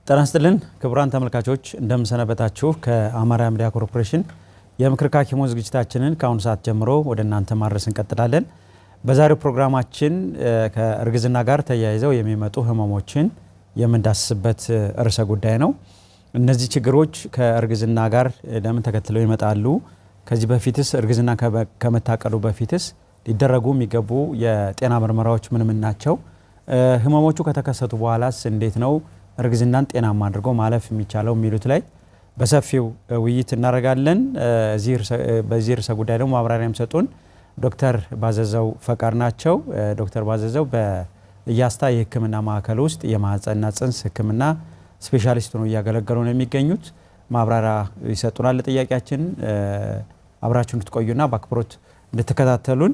ጤና ይስጥልን ክቡራን ተመልካቾች እንደምሰነበታችሁ ከአማራ ሚዲያ ኮርፖሬሽን የምክር ሐኪሞች ዝግጅታችንን ከአሁን ሰዓት ጀምሮ ወደ እናንተ ማድረስ እንቀጥላለን። በዛሬው ፕሮግራማችን ከእርግዝና ጋር ተያይዘው የሚመጡ ህመሞችን የምንዳስስበት ርዕሰ ጉዳይ ነው። እነዚህ ችግሮች ከእርግዝና ጋር ለምን ተከትለው ይመጣሉ? ከዚህ በፊትስ እርግዝና ከመታቀዱ በፊትስ ሊደረጉ የሚገቡ የጤና ምርመራዎች ምን ናቸው? ህመሞቹ ከተከሰቱ በኋላስ እንዴት ነው እርግዝናን ጤናማ አድርጎ ማለፍ የሚቻለው የሚሉት ላይ በሰፊው ውይይት እናደርጋለን። በዚህ ርዕሰ ጉዳይ ደግሞ ማብራሪያ የሚሰጡን ዶክተር ባዘዘው ፈቃድ ናቸው። ዶክተር ባዘዘው በኢያስታ የህክምና ማዕከል ውስጥ የማህፀንና ጽንስ ህክምና ስፔሻሊስት ሆነው እያገለገሉ ነው የሚገኙት። ማብራሪያ ይሰጡናል። ለጥያቄያችን አብራችሁ እንድትቆዩና በአክብሮት እንድትከታተሉን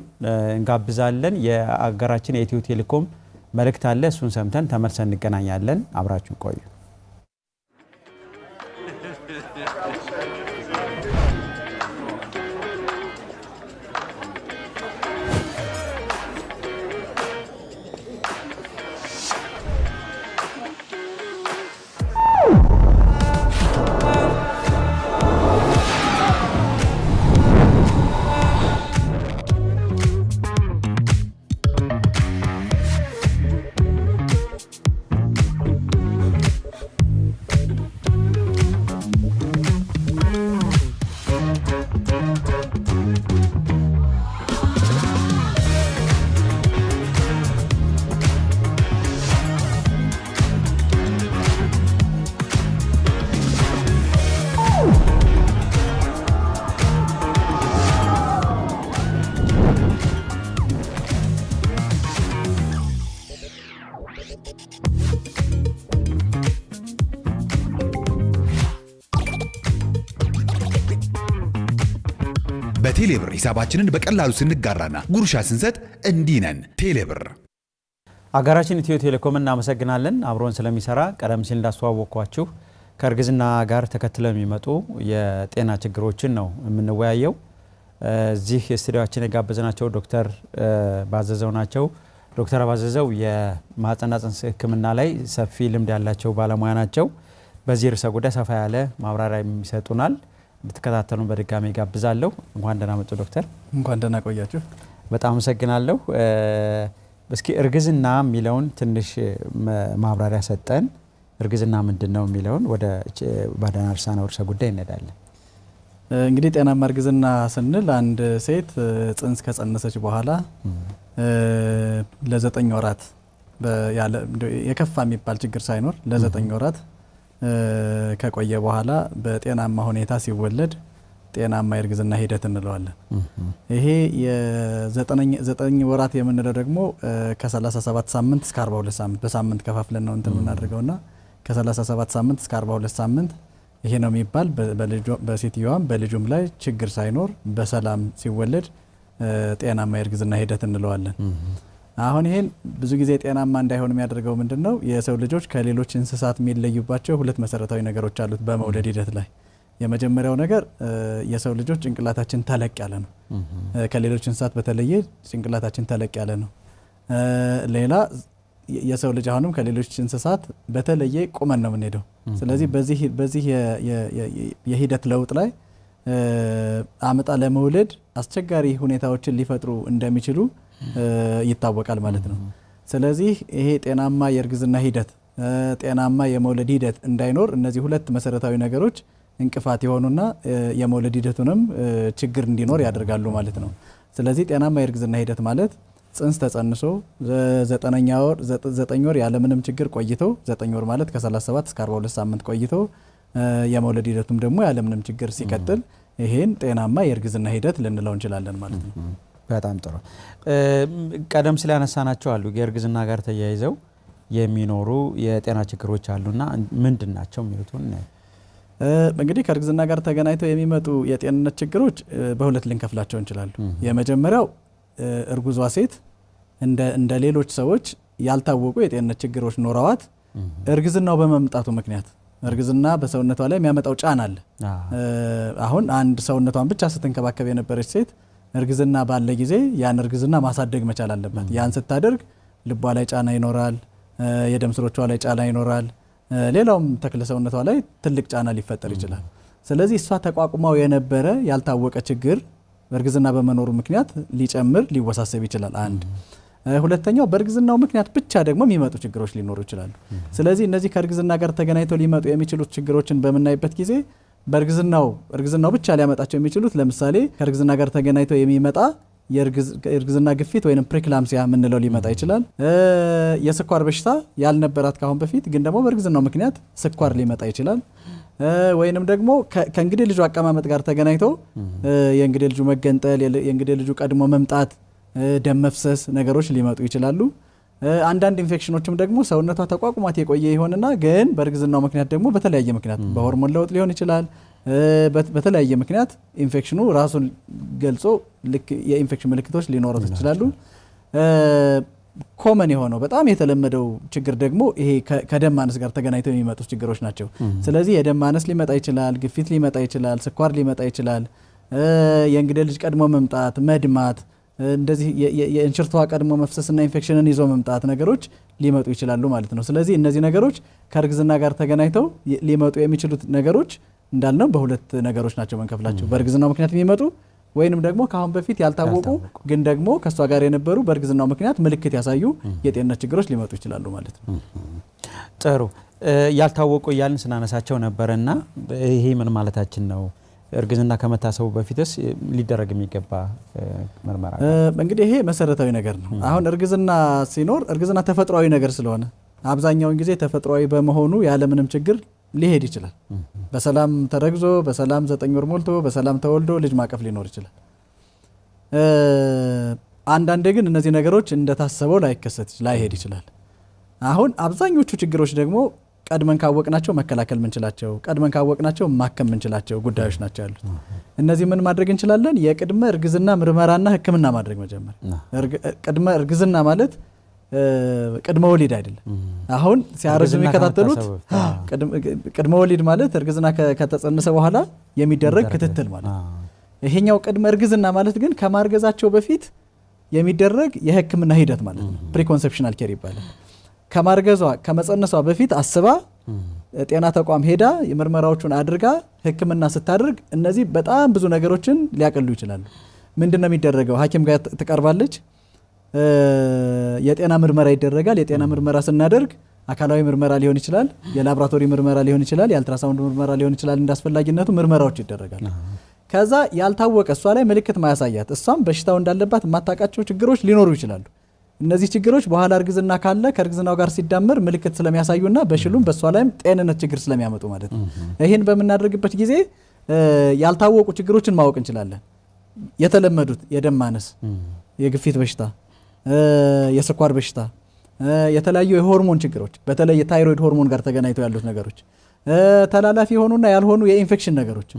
እንጋብዛለን። የአገራችን የኢትዮ ቴሌኮም መልእክት አለ፣ እሱን ሰምተን ተመልሰን እንገናኛለን። አብራችሁ ቆዩ። በቴሌብር ሂሳባችንን በቀላሉ ስንጋራና ጉርሻ ስንሰጥ እንዲህ ነን። ቴሌብር አገራችን ኢትዮ ቴሌኮም እናመሰግናለን አብሮን ስለሚሰራ። ቀደም ሲል እንዳስተዋወቅኳችሁ ከእርግዝና ጋር ተከትለው የሚመጡ የጤና ችግሮችን ነው የምንወያየው። እዚህ ስቱዲዮአችን የጋበዝናቸው ዶክተር ባዘዘው ናቸው። ዶክተር ባዘዘው የማህፀንና ጽንስ ህክምና ላይ ሰፊ ልምድ ያላቸው ባለሙያ ናቸው። በዚህ ርዕሰ ጉዳይ ሰፋ ያለ ማብራሪያ የሚሰጡናል። እንድትከታተሉን በድጋሚ ጋብዛለሁ። እንኳን ደህና መጡ ዶክተር። እንኳን ደህና ቆያችሁ። በጣም አመሰግናለሁ። እስኪ እርግዝና የሚለውን ትንሽ ማብራሪያ ሰጠን። እርግዝና ምንድነው የሚለውን ወደ ባዳና ርዕሰ ጉዳይ እንሄዳለን። እንግዲህ ጤናማ እርግዝና ስንል አንድ ሴት ጽንስ ከጸነሰች በኋላ ለ9 ወራት የከፋ የሚባል ችግር ሳይኖር ለ9 ወራት ከቆየ በኋላ በጤናማ ሁኔታ ሲወለድ ጤናማ የእርግዝና ሂደት እንለዋለን። ይሄ የ9 ወራት የምንለው ደግሞ ከ37 ሳምንት እስከ 42 ሳምንት በሳምንት ከፋፍለን ነው እንትን የምናደርገውና ከ37 ሳምንት እስከ 42 ሳምንት ይሄ ነው የሚባል በሴትዮዋም በልጁም ላይ ችግር ሳይኖር በሰላም ሲወለድ ጤናማ የእርግዝና ሂደት እንለዋለን። አሁን ይሄን ብዙ ጊዜ ጤናማ እንዳይሆን የሚያደርገው ምንድነው? የሰው ልጆች ከሌሎች እንስሳት የሚለዩባቸው ሁለት መሰረታዊ ነገሮች አሉት በመውለድ ሂደት ላይ። የመጀመሪያው ነገር የሰው ልጆች ጭንቅላታችን ተለቅ ያለ ነው። ከሌሎች እንስሳት በተለየ ጭንቅላታችን ተለቅ ያለ ነው። ሌላ የሰው ልጅ አሁንም ከሌሎች እንስሳት በተለየ ቁመን ነው የምንሄደው። ስለዚህ በዚህ የሂደት ለውጥ ላይ አመጣ ለመውለድ አስቸጋሪ ሁኔታዎችን ሊፈጥሩ እንደሚችሉ ይታወቃል ማለት ነው። ስለዚህ ይሄ ጤናማ የእርግዝና ሂደት ጤናማ የመውለድ ሂደት እንዳይኖር እነዚህ ሁለት መሰረታዊ ነገሮች እንቅፋት የሆኑና የመውለድ ሂደቱንም ችግር እንዲኖር ያደርጋሉ ማለት ነው። ስለዚህ ጤናማ የእርግዝና ሂደት ማለት ጽንስ ተጸንሶ 9 ወር ያለምንም ችግር ቆይቶ 9 ወር ማለት ከ37 እስከ 42 ሳምንት ቆይቶ የመውለድ ሂደቱም ደግሞ ያለምንም ችግር ሲቀጥል ይሄን ጤናማ የእርግዝና ሂደት ልንለው እንችላለን ማለት ነው። በጣም ጥሩ። ቀደም ሲል ያነሳናቸው አሉ የእርግዝና ጋር ተያይዘው የሚኖሩ የጤና ችግሮች አሉና ምንድናቸው የሚሉትን እንግዲህ ከእርግዝና ጋር ተገናኝተው የሚመጡ የጤንነት ችግሮች በሁለት ልንከፍላቸው እንችላለን። የመጀመሪያው እርጉዟ ሴት እንደ ሌሎች ሰዎች ያልታወቁ የጤንነት ችግሮች ኖረዋት እርግዝናው በመምጣቱ ምክንያት እርግዝና በሰውነቷ ላይ የሚያመጣው ጫና አለ። አሁን አንድ ሰውነቷን ብቻ ስትንከባከብ የነበረች ሴት እርግዝና ባለ ጊዜ ያን እርግዝና ማሳደግ መቻል አለበት። ያን ስታደርግ ልቧ ላይ ጫና ይኖራል፣ የደም ስሮቿ ላይ ጫና ይኖራል፣ ሌላውም ተክለ ሰውነቷ ላይ ትልቅ ጫና ሊፈጠር ይችላል። ስለዚህ እሷ ተቋቁማው የነበረ ያልታወቀ ችግር በእርግዝና በመኖሩ ምክንያት ሊጨምር ሊወሳሰብ ይችላል። አንድ ሁለተኛው በእርግዝናው ምክንያት ብቻ ደግሞ የሚመጡ ችግሮች ሊኖሩ ይችላሉ። ስለዚህ እነዚህ ከእርግዝና ጋር ተገናኝተው ሊመጡ የሚችሉት ችግሮችን በምናይበት ጊዜ እርግዝናው ብቻ ሊያመጣቸው የሚችሉት ለምሳሌ ከእርግዝና ጋር ተገናኝተው የሚመጣ የእርግዝና ግፊት ወይም ፕሪክላምሲያ የምንለው ሊመጣ ይችላል። የስኳር በሽታ ያልነበራት ካሁን በፊት ግን ደግሞ በእርግዝናው ምክንያት ስኳር ሊመጣ ይችላል። ወይንም ደግሞ ከእንግዲህ ልጁ አቀማመጥ ጋር ተገናኝቶ የእንግዲህ ልጁ መገንጠል፣ የእንግዲህ ልጁ ቀድሞ መምጣት፣ ደም መፍሰስ ነገሮች ሊመጡ ይችላሉ። አንዳንድ ኢንፌክሽኖችም ደግሞ ሰውነቷ ተቋቁሟት የቆየ ይሆንና ግን በእርግዝናው ምክንያት ደግሞ በተለያየ ምክንያት በሆርሞን ለውጥ ሊሆን ይችላል። በተለያየ ምክንያት ኢንፌክሽኑ ራሱን ገልጾ ልክ የኢንፌክሽን ምልክቶች ሊኖሩት ይችላሉ። ኮመን የሆነው በጣም የተለመደው ችግር ደግሞ ይሄ ከደም ማነስ ጋር ተገናኝተው የሚመጡ ችግሮች ናቸው። ስለዚህ የደም ማነስ ሊመጣ ይችላል፣ ግፊት ሊመጣ ይችላል፣ ስኳር ሊመጣ ይችላል፣ የእንግዲህ ልጅ ቀድሞ መምጣት፣ መድማት፣ እንደዚህ የእንሽርቷ ቀድሞ መፍሰስና ኢንፌክሽንን ይዞ መምጣት ነገሮች ሊመጡ ይችላሉ ማለት ነው። ስለዚህ እነዚህ ነገሮች ከእርግዝና ጋር ተገናኝተው ሊመጡ የሚችሉት ነገሮች እንዳልነው በሁለት ነገሮች ናቸው መንከፍላቸው። በእርግዝናው ምክንያት የሚመጡ ወይንም ደግሞ ከአሁን በፊት ያልታወቁ ግን ደግሞ ከሷ ጋር የነበሩ በእርግዝናው ምክንያት ምልክት ያሳዩ የጤንነት ችግሮች ሊመጡ ይችላሉ ማለት ነው። ጥሩ ያልታወቁ እያልን ስናነሳቸው ነበርና ይሄ ምን ማለታችን ነው? እርግዝና ከመታሰቡ በፊትስ ሊደረግ የሚገባ ምርመራ እንግዲህ ይሄ መሰረታዊ ነገር ነው። አሁን እርግዝና ሲኖር እርግዝና ተፈጥሯዊ ነገር ስለሆነ አብዛኛውን ጊዜ ተፈጥሯዊ በመሆኑ ያለምንም ችግር ሊሄድ ይችላል። በሰላም ተረግዞ በሰላም 9 ወር ሞልቶ በሰላም ተወልዶ ልጅ ማቀፍ ሊኖር ይችላል። አንዳንዴ ግን እነዚህ ነገሮች እንደታሰበው ላይሄድ ይችላል። አሁን አብዛኞቹ ችግሮች ደግሞ ቀድመን ካወቅናቸው መከላከል ምንችላቸው፣ ቀድመን ካወቅናቸው ማከም ምንችላቸው ጉዳዮች ናቸው ያሉት። እነዚህ ምን ማድረግ እንችላለን? የቅድመ እርግዝና ምርመራና ሕክምና ማድረግ መጀመር። ቅድመ እርግዝና ማለት ቅድመ ወሊድ አይደለም። አሁን ሲያረጁ የሚከታተሉት ቅድመ ወሊድ ማለት እርግዝና ከተጸነሰ በኋላ የሚደረግ ክትትል ማለት ነው። ይሄኛው ቅድመ እርግዝና ማለት ግን ከማርገዛቸው በፊት የሚደረግ የህክምና ሂደት ማለት ነው። ፕሪኮንሴፕሽናል ኬር ይባላል። ከማርገዟ ከመጸነሷ በፊት አስባ ጤና ተቋም ሄዳ የምርመራዎቹን አድርጋ ህክምና ስታደርግ እነዚህ በጣም ብዙ ነገሮችን ሊያቀሉ ይችላሉ። ምንድነው የሚደረገው? ሐኪም ጋር ትቀርባለች። የጤና ምርመራ ይደረጋል። የጤና ምርመራ ስናደርግ አካላዊ ምርመራ ሊሆን ይችላል፣ የላቦራቶሪ ምርመራ ሊሆን ይችላል፣ የአልትራሳውንድ ምርመራ ሊሆን ይችላል። እንዳስፈላጊነቱ ምርመራዎች ይደረጋል። ከዛ ያልታወቀ እሷ ላይ ምልክት ማያሳያት እሷም በሽታው እንዳለባት የማታውቃቸው ችግሮች ሊኖሩ ይችላሉ። እነዚህ ችግሮች በኋላ እርግዝና ካለ ከእርግዝናው ጋር ሲዳመር ምልክት ስለሚያሳዩና በሽሉም በሷ ላይም ጤንነት ችግር ስለሚያመጡ ማለት ነው። ይህን በምናደርግበት ጊዜ ያልታወቁ ችግሮችን ማወቅ እንችላለን። የተለመዱት የደም ማነስ፣ የግፊት በሽታ፣ የስኳር በሽታ፣ የተለያዩ የሆርሞን ችግሮች በተለይ የታይሮይድ ሆርሞን ጋር ተገናኝተው ያሉት ነገሮች፣ ተላላፊ የሆኑና ያልሆኑ የኢንፌክሽን ነገሮች።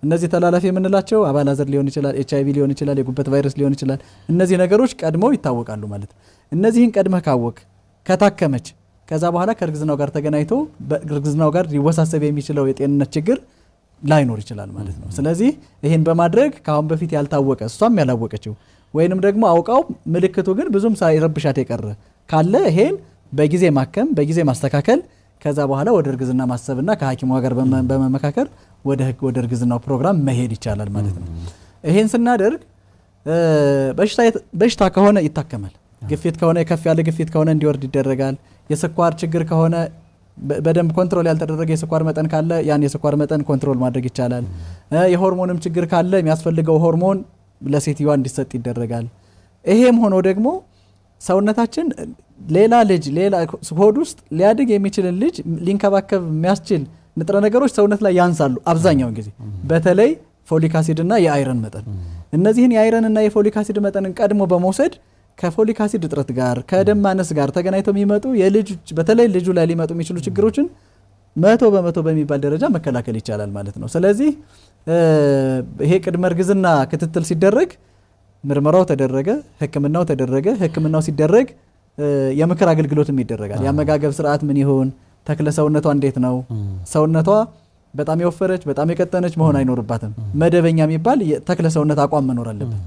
እነዚህ ተላላፊ የምንላቸው አባላዘር ሊሆን ይችላል፣ HIV ሊሆን ይችላል፣ የጉበት ቫይረስ ሊሆን ይችላል። እነዚህ ነገሮች ቀድመው ይታወቃሉ ማለት ነው። እነዚህን ቀድመህ ካወቅ ከታከመች ከዛ በኋላ ከእርግዝናው ጋር ተገናኝቶ በእርግዝናው ጋር ሊወሳሰብ የሚችለው የጤንነት ችግር ላይኖር ይችላል ማለት ነው። ስለዚህ ይህን በማድረግ ከአሁን በፊት ያልታወቀ እሷም ያላወቀችው ወይንም ደግሞ አውቃው ምልክቱ ግን ብዙም ሳይረብሻት የቀረ ካለ ይሄን በጊዜ ማከም በጊዜ ማስተካከል ከዛ በኋላ ወደ እርግዝና ማሰብና ከሐኪሟ ጋር በመመካከር ወደ እርግዝናው ፕሮግራም መሄድ ይቻላል ማለት ነው። ይሄን ስናደርግ በሽታ ከሆነ ይታከማል። ግፊት ከሆነ ከፍ ያለ ግፊት ከሆነ እንዲወርድ ይደረጋል። የስኳር ችግር ከሆነ በደንብ ኮንትሮል ያልተደረገ የስኳር መጠን ካለ ያን የስኳር መጠን ኮንትሮል ማድረግ ይቻላል። የሆርሞንም ችግር ካለ የሚያስፈልገው ሆርሞን ለሴትዮዋ እንዲሰጥ ይደረጋል። ይሄም ሆኖ ደግሞ ሰውነታችን ሌላ ሆድ ውስጥ ሊያድግ የሚችልን ልጅ ሊንከባከብ የሚያስችል ንጥረ ነገሮች ሰውነት ላይ ያንሳሉ አብዛኛውን ጊዜ በተለይ ፎሊክ አሲድ እና የአይረን መጠን። እነዚህን የአይረን እና የፎሊክ አሲድ መጠንን ቀድሞ በመውሰድ ከፎሊክ አሲድ እጥረት ጋር ከደም ማነስ ጋር ተገናኝተው የሚመጡ በተለይ ልጁ ላይ ሊመጡ የሚችሉ ችግሮችን 100% በሚባል ደረጃ መከላከል ይቻላል ማለት ነው። ስለዚህ ይሄ ቅድመ እርግዝና ክትትል ሲደረግ ምርመራው ተደረገ፣ ህክምናው ተደረገ። ህክምናው ሲደረግ የምክር አገልግሎትም ይደረጋል። የአመጋገብ ስርዓት ምን ይሁን፣ ተክለ ሰውነቷ እንዴት ነው፣ ሰውነቷ በጣም የወፈረች በጣም የቀጠነች መሆን አይኖርባትም። መደበኛ የሚባል ተክለ ሰውነት አቋም መኖር አለበት።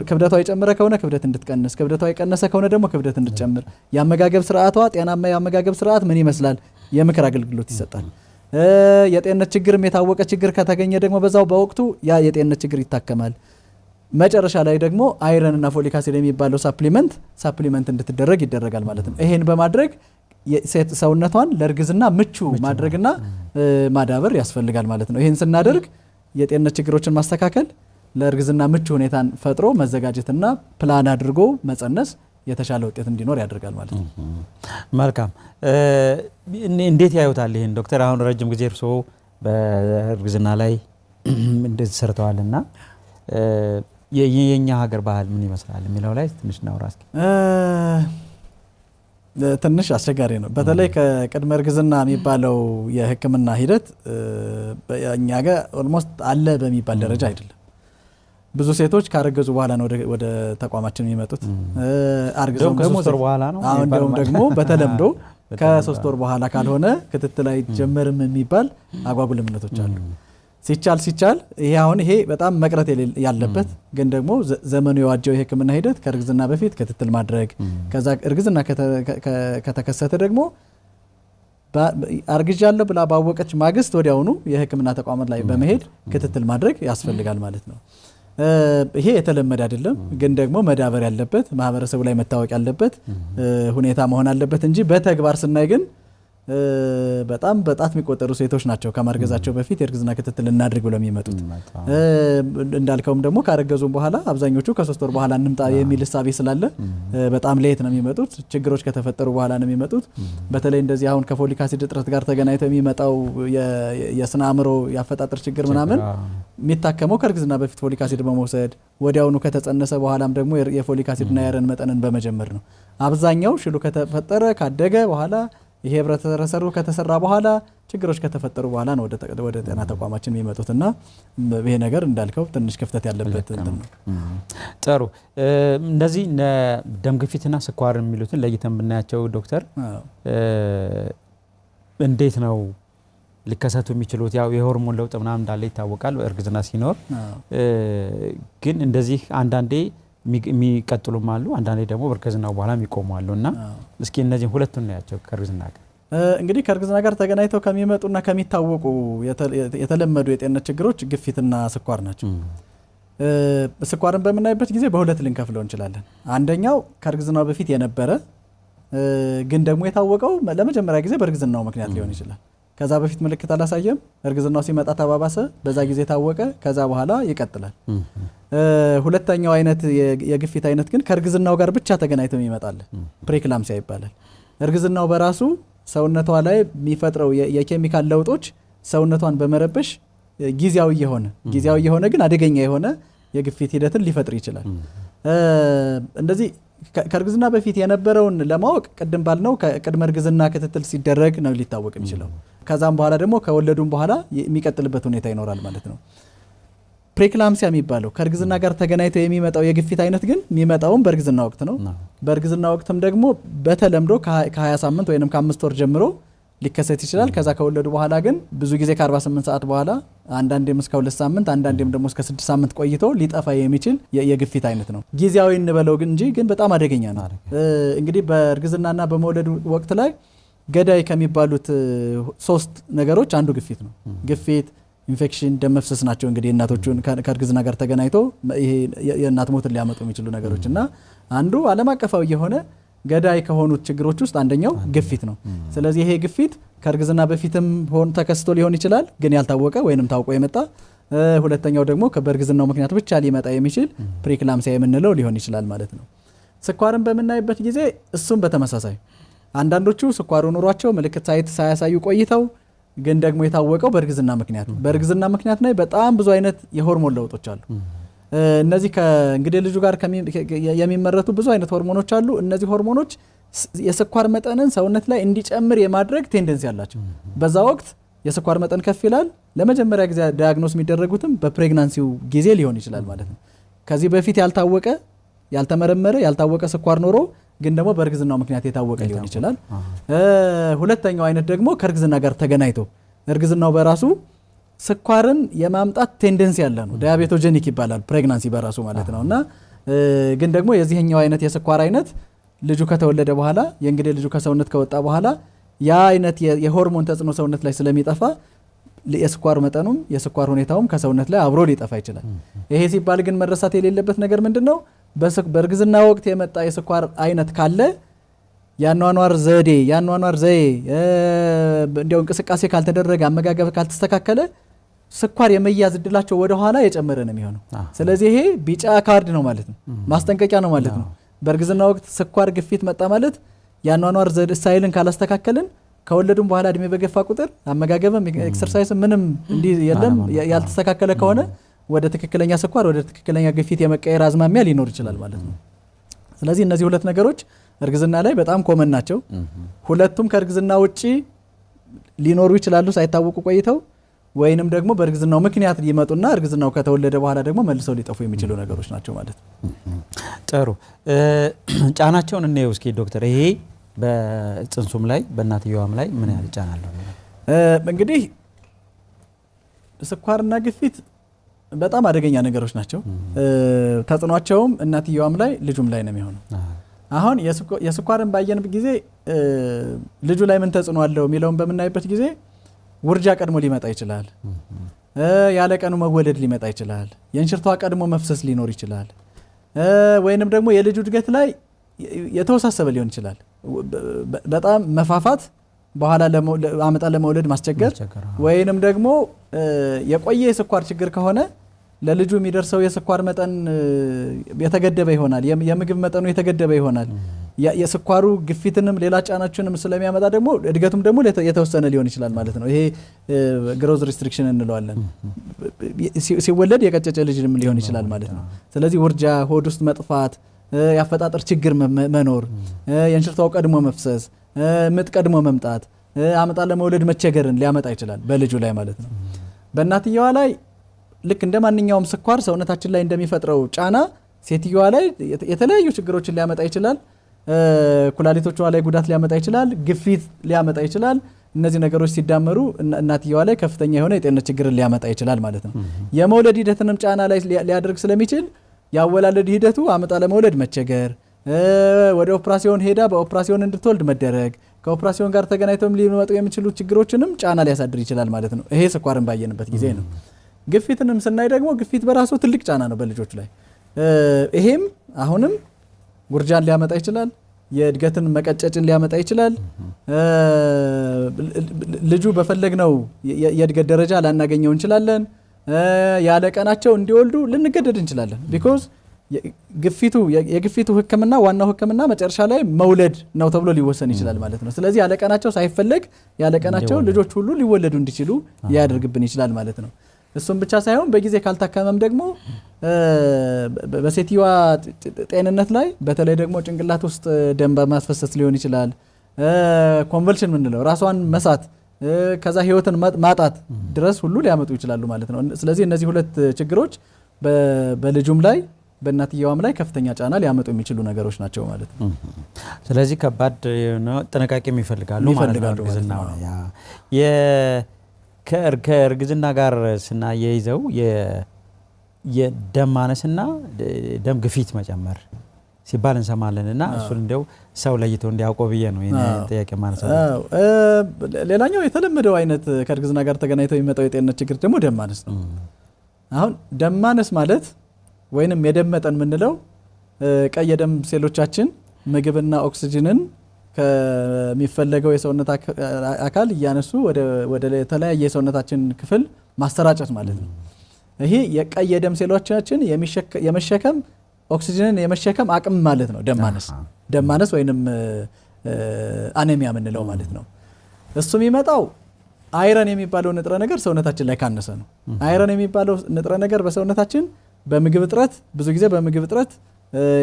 ክብደቷ የጨመረ ከሆነ ክብደት እንድትቀንስ፣ ክብደቷ የቀነሰ ከሆነ ደግሞ ክብደት እንድትጨምር፣ የአመጋገብ ስርዓቷ ጤናማ የአመጋገብ ስርዓት ምን ይመስላል፣ የምክር አገልግሎት ይሰጣል። የጤንነት ችግርም የታወቀ ችግር ከተገኘ ደግሞ በዛው በወቅቱ ያ የጤንነት ችግር ይታከማል። መጨረሻ ላይ ደግሞ አይረን እና ፎሊክ አሲድ የሚባለው ሳፕሊመንት እንድትደረግ ይደረጋል ማለት ነው። ይሄን በማድረግ ሰውነቷን ለእርግዝና ምቹ ማድረግና ማዳበር ያስፈልጋል ማለት ነው። ይሄን ስናደርግ የጤንነት ችግሮችን ማስተካከል፣ ለእርግዝና ምቹ ሁኔታን ፈጥሮ መዘጋጀትና ፕላን አድርጎ መጸነስ የተሻለ ውጤት እንዲኖር ያደርጋል ማለት ነው። መልካም። እንዴት ያዩታል ይሄን ዶክተር? አሁን ረጅም ጊዜ እርስዎ በእርግዝና ላይ እንደዚህ ሰርተዋልና የኛ ሀገር ባህል ምን ይመስላል የሚለው ላይ ትንሽ እናውራ እስኪ። ትንሽ አስቸጋሪ ነው። በተለይ ከቅድመ እርግዝና የሚባለው የሕክምና ሂደት እኛ ጋር ኦልሞስት አለ በሚባል ደረጃ አይደለም። ብዙ ሴቶች ካረገዙ በኋላ ነው ወደ ተቋማችን የሚመጡት። አርግዘው ደግሞ በተለምዶ ከ3 ወር በኋላ ካልሆነ ክትትል አይጀመርም የሚባል አጓጉል እምነቶች አሉ። ሲቻል ይሄ በጣም መቅረት ያለበት ግን ደግሞ ዘመኑ የዋጀው የሕክምና ሂደት ከእርግዝና በፊት ክትትል ማድረግ፣ ከዛ እርግዝና ከተከሰተ ደግሞ አርግዣለሁ ብላ ባወቀች ማግስት ወዲያውኑ የሕክምና ተቋማት ላይ በመሄድ ክትትል ማድረግ ያስፈልጋል ማለት ነው። ይሄ የተለመደ አይደለም፣ ግን ደግሞ መዳበር ያለበት ማህበረሰቡ ላይ መታወቅ ያለበት ሁኔታ መሆን አለበት እንጂ በተግባር ስናይ ግን በጣም በጣት የሚቆጠሩ ሴቶች ናቸው ከማርገዛቸው በፊት የእርግዝና ክትትል እናድርግ ብለው የሚመጡት። እንዳልከውም ደግሞ ካረገዙም በኋላ አብዛኞቹ ከ3 ወር በኋላ እንምጣ የሚል እሳቤ ስላለ በጣም ሌት ነው የሚመጡት። ችግሮች ከተፈጠሩ በኋላ ነው የሚመጡት። በተለይ እንደዚህ አሁን ከፎሊክ አሲድ እጥረት ጋር ተገናኝተው የሚመጣው የስነ አእምሮ ያፈጣጠር ችግር ምናምን የሚታከመው ከእርግዝና በፊት ፎሊክ አሲድ በመውሰድ ወዲያውኑ ከተጸነሰ በኋላም ደግሞ የፎሊክ አሲድና የአይረን መጠንን በመጀመር ነው። አብዛኛው ሽሉ ከተፈጠረ ካደገ በኋላ ይሄ ህብረተሰቡ ከተሰራ በኋላ ችግሮች ከተፈጠሩ በኋላ ነው ወደ ጤና ተቋማችን የሚመጡትና ይሄ ነገር እንዳልከው ትንሽ ክፍተት ያለበት እንትን ነው። ጥሩ። እንደዚህ ደም ግፊትና ስኳር የሚሉትን ለይተን ብናያቸው ዶክተር እንዴት ነው ሊከሰቱ የሚችሉት? ያው የሆርሞን ለውጥ ምናምን እንዳለ ይታወቃል እርግዝና ሲኖር፣ ግን እንደዚህ አንዳንዴ የሚቀጥሉም አሉ፣ አንዳንዴ ደግሞ በእርግዝናው በኋላ የሚቆሙ አሉ እና እስኪ እነዚህ ሁለቱን እናያቸው። ከእርግዝና ጋር እንግዲህ ከእርግዝና ጋር ተገናኝተው ከሚመጡና ከሚታወቁ የተለመዱ የጤንነት ችግሮች ግፊትና ስኳር ናቸው። ስኳርን በምናይበት ጊዜ በሁለት ልንከፍለው እንችላለን። አንደኛው ከእርግዝናው በፊት የነበረ ግን ደግሞ የታወቀው ለመጀመሪያ ጊዜ በእርግዝናው ምክንያት ሊሆን ይችላል። ከዛ በፊት ምልክት አላሳየም፣ እርግዝናው ሲመጣ ተባባሰ፣ በዛ ጊዜ ታወቀ፣ ከዛ በኋላ ይቀጥላል። ሁለተኛው አይነት የግፊት አይነት ግን ከእርግዝናው ጋር ብቻ ተገናኝቶ ይመጣል፣ ፕሬክላምሲያ ይባላል። እርግዝናው በራሱ ሰውነቷ ላይ የሚፈጥረው የኬሚካል ለውጦች ሰውነቷን በመረበሽ ጊዜያዊ የሆነ ግን አደገኛ የሆነ የግፊት ሂደትን ሊፈጥር ይችላል። እንደዚህ ከእርግዝና በፊት የነበረውን ለማወቅ ቅድም ባልነው ቅድመ እርግዝና ክትትል ሲደረግ ነው ሊታወቅ የሚችለው። ከዛም በኋላ ደግሞ ከወለዱም በኋላ የሚቀጥልበት ሁኔታ ይኖራል ማለት ነው። ፕሬክላምሲያ የሚባለው ከእርግዝና ጋር ተገናኝቶ የሚመጣው የግፊት አይነት ግን የሚመጣውም በእርግዝና ወቅት ነው። በእርግዝና ወቅትም ደግሞ በተለምዶ ከ20 ሳምንት ወይም ከ5 ወር ጀምሮ ሊከሰት ይችላል። ከዛ ከወለዱ በኋላ ግን ብዙ ጊዜ ከ48 ሰዓት በኋላ አንዳንዴም እስከ 2 ሳምንት አንዳንዴም ደግሞ እስከ 6 ሳምንት ቆይቶ ሊጠፋ የሚችል የግፊት አይነት ነው። ጊዜያዊ እንበለው ግን እንጂ ግን በጣም አደገኛ ነው። እንግዲህ በእርግዝናና በመውለድ ወቅት ላይ ገዳይ ከሚባሉት 3 ነገሮች አንዱ ግፊት ነው። ግፊት፣ ኢንፌክሽን፣ ደም መፍሰስ ናቸው። እንግዲህ እናቶቹን ከእርግዝና ጋር ተገናኝቶ ይሄ የእናት ሞትን ሊያመጡ የሚችሉ ነገሮች እና አንዱ ዓለም አቀፋዊ የሆነ ገዳይ ከሆኑት ችግሮች ውስጥ አንደኛው ግፊት ነው። ስለዚህ ይሄ ግፊት ከእርግዝና በፊትም ተከስቶ ሊሆን ይችላል ግን ያልታወቀ ወይንም ታውቆ የመጣ። ሁለተኛው ደግሞ በእርግዝናው ምክንያት ብቻ ሊመጣ የሚችል ፕሪክላምሲያ የምንለው ሊሆን ይችላል ማለት ነው። ስኳርን በምናይበት ጊዜ እሱም በተመሳሳይ አንዳንዶቹ ስኳሩ ኑሯቸው ምልክት ሳያሳዩ ቆይተው ግን ደግሞ የታወቀው በእርግዝና ምክንያት ላይ በጣም ብዙ አይነት የሆርሞን ለውጦች አሉ። እነዚህ ከእንግዲህ ልጁ ጋር የሚመረቱ ብዙ አይነት ሆርሞኖች አሉ። እነዚህ ሆርሞኖች የስኳር መጠንን ሰውነት ላይ እንዲጨምር የማድረግ ቴንደንሲ አላቸው። በዛ ወቅት የስኳር መጠን ከፍ ይላል። ለመጀመሪያ ጊዜ ዳያግኖስ የሚደረጉትም በፕሬግናንሲው ጊዜ ሊሆን ይችላል ማለት ነው። ከዚህ በፊት ያልተመረመረ ያልታወቀ ስኳር ኖሮ ግን ደግሞ በእርግዝናው ምክንያት የታወቀ ሊሆን ይችላል። ሁለተኛው አይነት ደግሞ ከእርግዝና ጋር ተገናኝቶ እርግዝናው በራሱ ስኳርን የማምጣት ቴንደንሲ ያለ ነው። ዳያቤቶጀኒክ ይባላል ፕሬግናንሲ በራሱ ማለት ነው። እና ግን ደግሞ የዚህኛው አይነት የስኳር አይነት ልጁ ከተወለደ በኋላ የእንግዲህ ልጁ ከሰውነት ከወጣ በኋላ ያ አይነት የሆርሞን ተጽዕኖ ሰውነት ላይ ስለሚጠፋ የስኳር መጠኑም የስኳር ሁኔታውም ከሰውነት ላይ አብሮ ሊጠፋ ይችላል። ይሄ ሲባል ግን መረሳት የሌለበት ነገር ምንድነው? በእርግዝና ወቅት የመጣ የስኳር አይነት ካለ ያኗኗር ዘዴ እንዲያው እንቅስቃሴ ካልተደረገ አመጋገብ ካልተስተካከለ ስኳር የመያዝ እድላቸው ወደ ኋላ የጨመረ ነው የሚሆነው። ስለዚህ ይሄ ቢጫ ካርድ ነው ማለት ነው፣ ማስጠንቀቂያ ነው ማለት ነው። በእርግዝና ወቅት ስኳር ግፊት መጣ ማለት ያኗኗር ዘዴ ስታይልን ካላስተካከልን ከወለዱም በኋላ እድሜ በገፋ ቁጥር አመጋገብም ኤክሰርሳይስ ምንም እንዲህ የለም ያልተስተካከለ ከሆነ ወደ ትክክለኛ ስኳር ወደ ትክክለኛ ግፊት የመቀየር አዝማሚያ ሊኖር ይችላል ማለት ነው። ስለዚህ እነዚህ ሁለት ነገሮች እርግዝና ላይ በጣም ኮመን ናቸው። ሁለቱም ከእርግዝና ውጪ ሊኖሩ ይችላሉ ሳይታወቁ ቆይተው ወይንም ደግሞ በእርግዝናው ምክንያት ሊመጡና እርግዝናው ከተወለደ በኋላ ደግሞ መልሰው ሊጠፉ የሚችሉ ነገሮች ናቸው ማለት ነው። ጥሩ ጫናቸውን እንየው እስኪ ዶክተር። ይሄ በጽንሱም ላይ በእናትየዋም ላይ ምን ያህል ጫና አለው? እንግዲህ ስኳርና ግፊት በጣም አደገኛ ነገሮች ናቸው። ተጽዕኗቸውም እናትየዋም ላይ ልጁም ላይ ነው የሚሆነው። አሁን የስኳርን ባየንበት ጊዜ ልጁ ላይ ምን ተጽዕኖ አለው የሚለውን በምናይበት ጊዜ ውርጃ ቀድሞ ሊመጣ ይችላል። ያለ ቀኑ መወለድ ሊመጣ ይችላል። የእንሽርቷ ቀድሞ መፍሰስ ሊኖር ይችላል። ወይንም ደግሞ የልጁ እድገት ላይ የተወሳሰበ ሊሆን ይችላል። በጣም መፋፋት በኋላ አመጣ ለመውለድ ማስቸገር ወይንም ደግሞ የቆየ የስኳር ችግር ከሆነ ለልጁ የሚደርሰው የስኳር መጠን የተገደበ ይሆናል። የምግብ መጠኑ የተገደበ ይሆናል። የስኳሩ ግፊትንም ሌላ ጫናችንም ስለሚያመጣ ደግሞ እድገቱም ደግሞ የተወሰነ ሊሆን ይችላል ማለት ነው። ይሄ ግሮዝ ሪስትሪክሽን እንለዋለን። ሲወለድ የቀጨጨ ልጅም ሊሆን ይችላል ማለት ነው። ስለዚህ ውርጃ፣ ሆድ ውስጥ መጥፋት፣ የአፈጣጠር ችግር መኖር፣ የእንሽርቷው ቀድሞ መፍሰስ፣ ምጥ ቀድሞ መምጣት፣ አመጣ ለመውለድ መቸገርን ሊያመጣ ይችላል በልጁ ላይ ማለት ነው። በእናትየዋ ላይ ልክ እንደ ማንኛውም ስኳር ሰውነታችን ላይ እንደሚፈጥረው ጫና ሴትየዋ ላይ የተለያዩ ችግሮችን ሊያመጣ ይችላል። ኩላሊቶቿ ላይ ጉዳት ሊያመጣ ይችላል። ግፊት ሊያመጣ ይችላል። እነዚህ ነገሮች ሲዳመሩ እናትየዋ ላይ ከፍተኛ የሆነ የጤንነት ችግርን ሊያመጣ ይችላል ማለት ነው። የመውለድ ሂደትንም ጫና ላይ ሊያደርግ ስለሚችል ያወላለድ ሂደቱ አመጣ ለመውለድ መቸገር፣ ወደ ኦፕራሲዮን ሄዳ በኦፕራሲዮን እንድትወልድ መደረግ፣ ከኦፕራሲዮን ጋር ተገናኝተውም ሊመጡ የሚችሉ ችግሮችንም ጫና ሊያሳድር ይችላል ማለት ነው። ይሄ ስኳርን ባየንበት ጊዜ ነው። ግፊትንም ስናይ ደግሞ ግፊት በራሱ ትልቅ ጫና ነው በልጆች ላይ። ይሄም አሁንም ውርጃን ሊያመጣ ይችላል። የእድገትን መቀጨጭን ሊያመጣ ይችላል። ልጁ በፈለግነው የእድገት ደረጃ ላናገኘው እንችላለን። ያለ ቀናቸው እንዲወልዱ ልንገደድ እንችላለን። ቢኮዝ የግፊቱ ሕክምና ዋናው ሕክምና መጨረሻ ላይ መውለድ ነው ተብሎ ሊወሰን ይችላል ማለት ነው። ስለዚህ ያለ ቀናቸው ሳይፈለግ ያለ ቀናቸው ልጆች ሁሉ ሊወለዱ እንዲችሉ ሊያደርግብን ይችላል ማለት ነው። እሱም ብቻ ሳይሆን በጊዜ ካልታከመም ደግሞ በሴትየዋ ጤንነት ላይ በተለይ ደግሞ ጭንቅላት ውስጥ ደም በማስፈሰስ ሊሆን ይችላል። ኮንቨልሽን ምንለው ራሷን መሳት ከዛ ህይወትን ማጣት ድረስ ሁሉ ሊያመጡ ይችላሉ ማለት ነው። ስለዚህ እነዚህ ሁለት ችግሮች በልጁም ላይ በእናትየዋም ላይ ከፍተኛ ጫና ሊያመጡ የሚችሉ ነገሮች ናቸው ማለት ነው። ስለዚህ ከባድ ጥንቃቄ ይፈልጋሉ ማለት ነው። ከእርግዝና ጋር ስናያይዘው የደም ማነስና ደም ግፊት መጨመር ሲባል እንሰማለን እና እሱን እንደው ሰው ለይቶ እንዲያውቀው ብዬ ነው ይሄን ጥያቄ ማነሳው። ሌላኛው የተለመደው አይነት ከእርግዝና ጋር ተገናኝተው የሚመጣው የጤንነት ችግር ደግሞ ደም ማነስ ነው። አሁን ደም ማነስ ማለት ወይንም የደም መጠን የምንለው ቀይ የደም ሴሎቻችን ምግብና ኦክሲጅንን ከሚፈለገው የሰውነት አካል እያነሱ ወደ ተለያየ የሰውነታችን ክፍል ማሰራጨት ማለት ነው። ይሄ የቀይ የደም ሴሎቻችን የመሸከም ኦክሲጅንን የመሸከም አቅም ማለት ነው ደም ማነስ ወይንም አኔሚያ የምንለው ማለት ነው። እሱ የሚመጣው አይረን የሚባለው ንጥረ ነገር ሰውነታችን ላይ ካነሰ ነው። አይረን የሚባለው ንጥረ ነገር በሰውነታችን በምግብ እጥረት ብዙ ጊዜ በምግብ እጥረት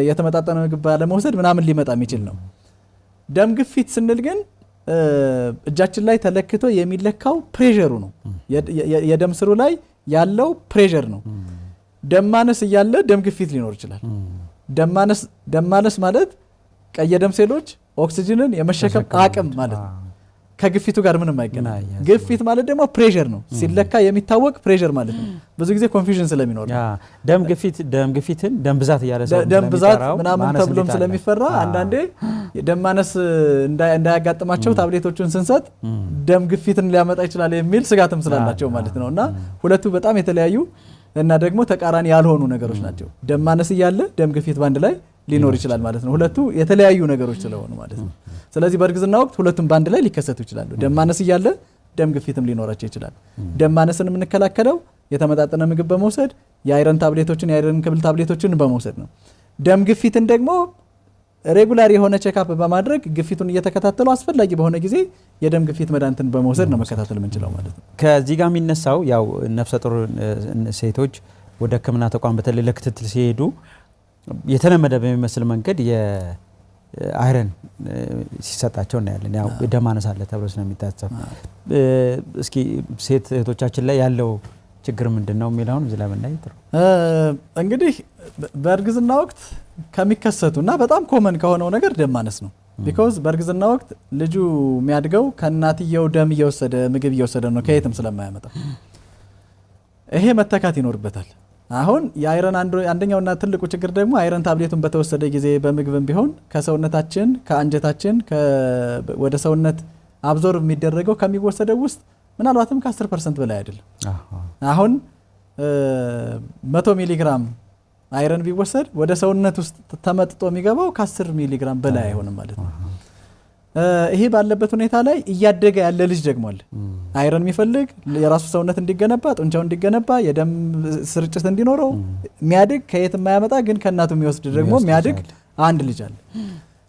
የተመጣጠነ ምግብ ባለመውሰድ ምናምን ሊመጣ የሚችል ነው። ደም ግፊት ስንል ግን እጃችን ላይ ተለክቶ የሚለካው ፕሬሸሩ ነው። የደም ስሩ ላይ ያለው ፕሬሸር ነው። ደም ማነስ እያለ ደም ግፊት ሊኖር ይችላል። ደም ማነስ ማለት ቀይ የደም ሴሎች ኦክሲጅንን የመሸከም አቅም ማለት ነው ከግፊቱ ጋር ምንም አይገናኝ። ግፊት ማለት ደግሞ ፕሬሸር ነው ሲለካ የሚታወቅ ፕሬሸር ማለት ነው። ብዙ ጊዜ ኮንፊውዥን ስለሚኖር ደም ግፊትን ደም ብዛት እያለ ሰው ደም ብዛት ምናምን ተብሎም ስለሚፈራ አንዳንዴ ደም ማነስ እንዳያጋጥማቸው ታብሌቶቹን ስንሰጥ ደም ግፊትን ሊያመጣ ይችላል የሚል ስጋትም ስላላቸው ማለት ነውና ሁለቱ በጣም የተለያዩ እና ደግሞ ተቃራኒ ያልሆኑ ነገሮች ናቸው። ደም ማነስ እያለ ደም ግፊት ባንድ ላይ ሊኖር ይችላል ማለት ነው። ሁለቱ የተለያዩ ነገሮች ስለሆኑ ማለት ነው። ስለዚህ በእርግዝና ወቅት ሁለቱም ባንድ ላይ ሊከሰቱ ይችላሉ። ደም ማነስ እያለ ደም ግፊትም ሊኖራቸው ይችላል። ደም ማነስን የምንከላከለው የተመጣጠነ ምግብ በመውሰድ የአይረን ታብሌቶችን የአይረን ክብል ታብሌቶችን በመውሰድ ነው። ደም ግፊትን ደግሞ ሬጉላር የሆነ ቼክአፕ በማድረግ ግፊቱን እየተከታተሉ አስፈላጊ በሆነ ጊዜ የደም ግፊት መድኃኒትን በመውሰድ ነው መከታተል የምንችለው ማለት ነው። ከዚህ ጋር የሚነሳው ያው ነፍሰ ጡር ሴቶች ወደ ሕክምና ተቋም በተለይ ለክትትል ሲሄዱ የተለመደ በሚመስል መንገድ የአይረን ሲሰጣቸው እናያለን። ያው ደም ማነስ አለ ተብሎ ስለሚታሰብ እስኪ ሴት እህቶቻችን ላይ ያለው ችግር ምንድነው የሚለውን እዚህ ላይ ብናይ ጥሩ። እንግዲህ በእርግዝና ወቅት ከሚከሰቱና በጣም ኮመን ከሆነው ነገር ደም ማነስ ነው። ቢኮዝ በእርግዝና ወቅት ልጁ የሚያድገው ከእናትየው ደም እየወሰደ ምግብ እየወሰደ ነው ከየትም ስለማያመጣ ይሄ መተካት ይኖርበታል። አሁን የአይረን አንደኛውና ትልቁ ችግር ደግሞ አይረን ታብሌቱን በተወሰደ ጊዜ በምግብም ቢሆን ከሰውነታችን ከአንጀታችን ወደ ሰውነት አብዞርብ የሚደረገው ከሚወሰደው ውስጥ ምናልባትም ከ10% በላይ አይደለም። አሁን 100 ሚሊግራም አይረን ቢወሰድ ወደ ሰውነት ውስጥ ተመጥጦ የሚገባው ከ10 ሚሊግራም በላይ አይሆንም ማለት ነው። ይሄ ባለበት ሁኔታ ላይ እያደገ ያለ ልጅ ደግሞ አለ አይረን የሚፈልግ የራሱ ሰውነት እንዲገነባ ጡንቻው እንዲገነባ የደም ስርጭት እንዲኖረው የሚያድግ ከየት የማያመጣ ግን ከእናቱ የሚወስድ ደግሞ የሚያድግ አንድ ልጅ አለ።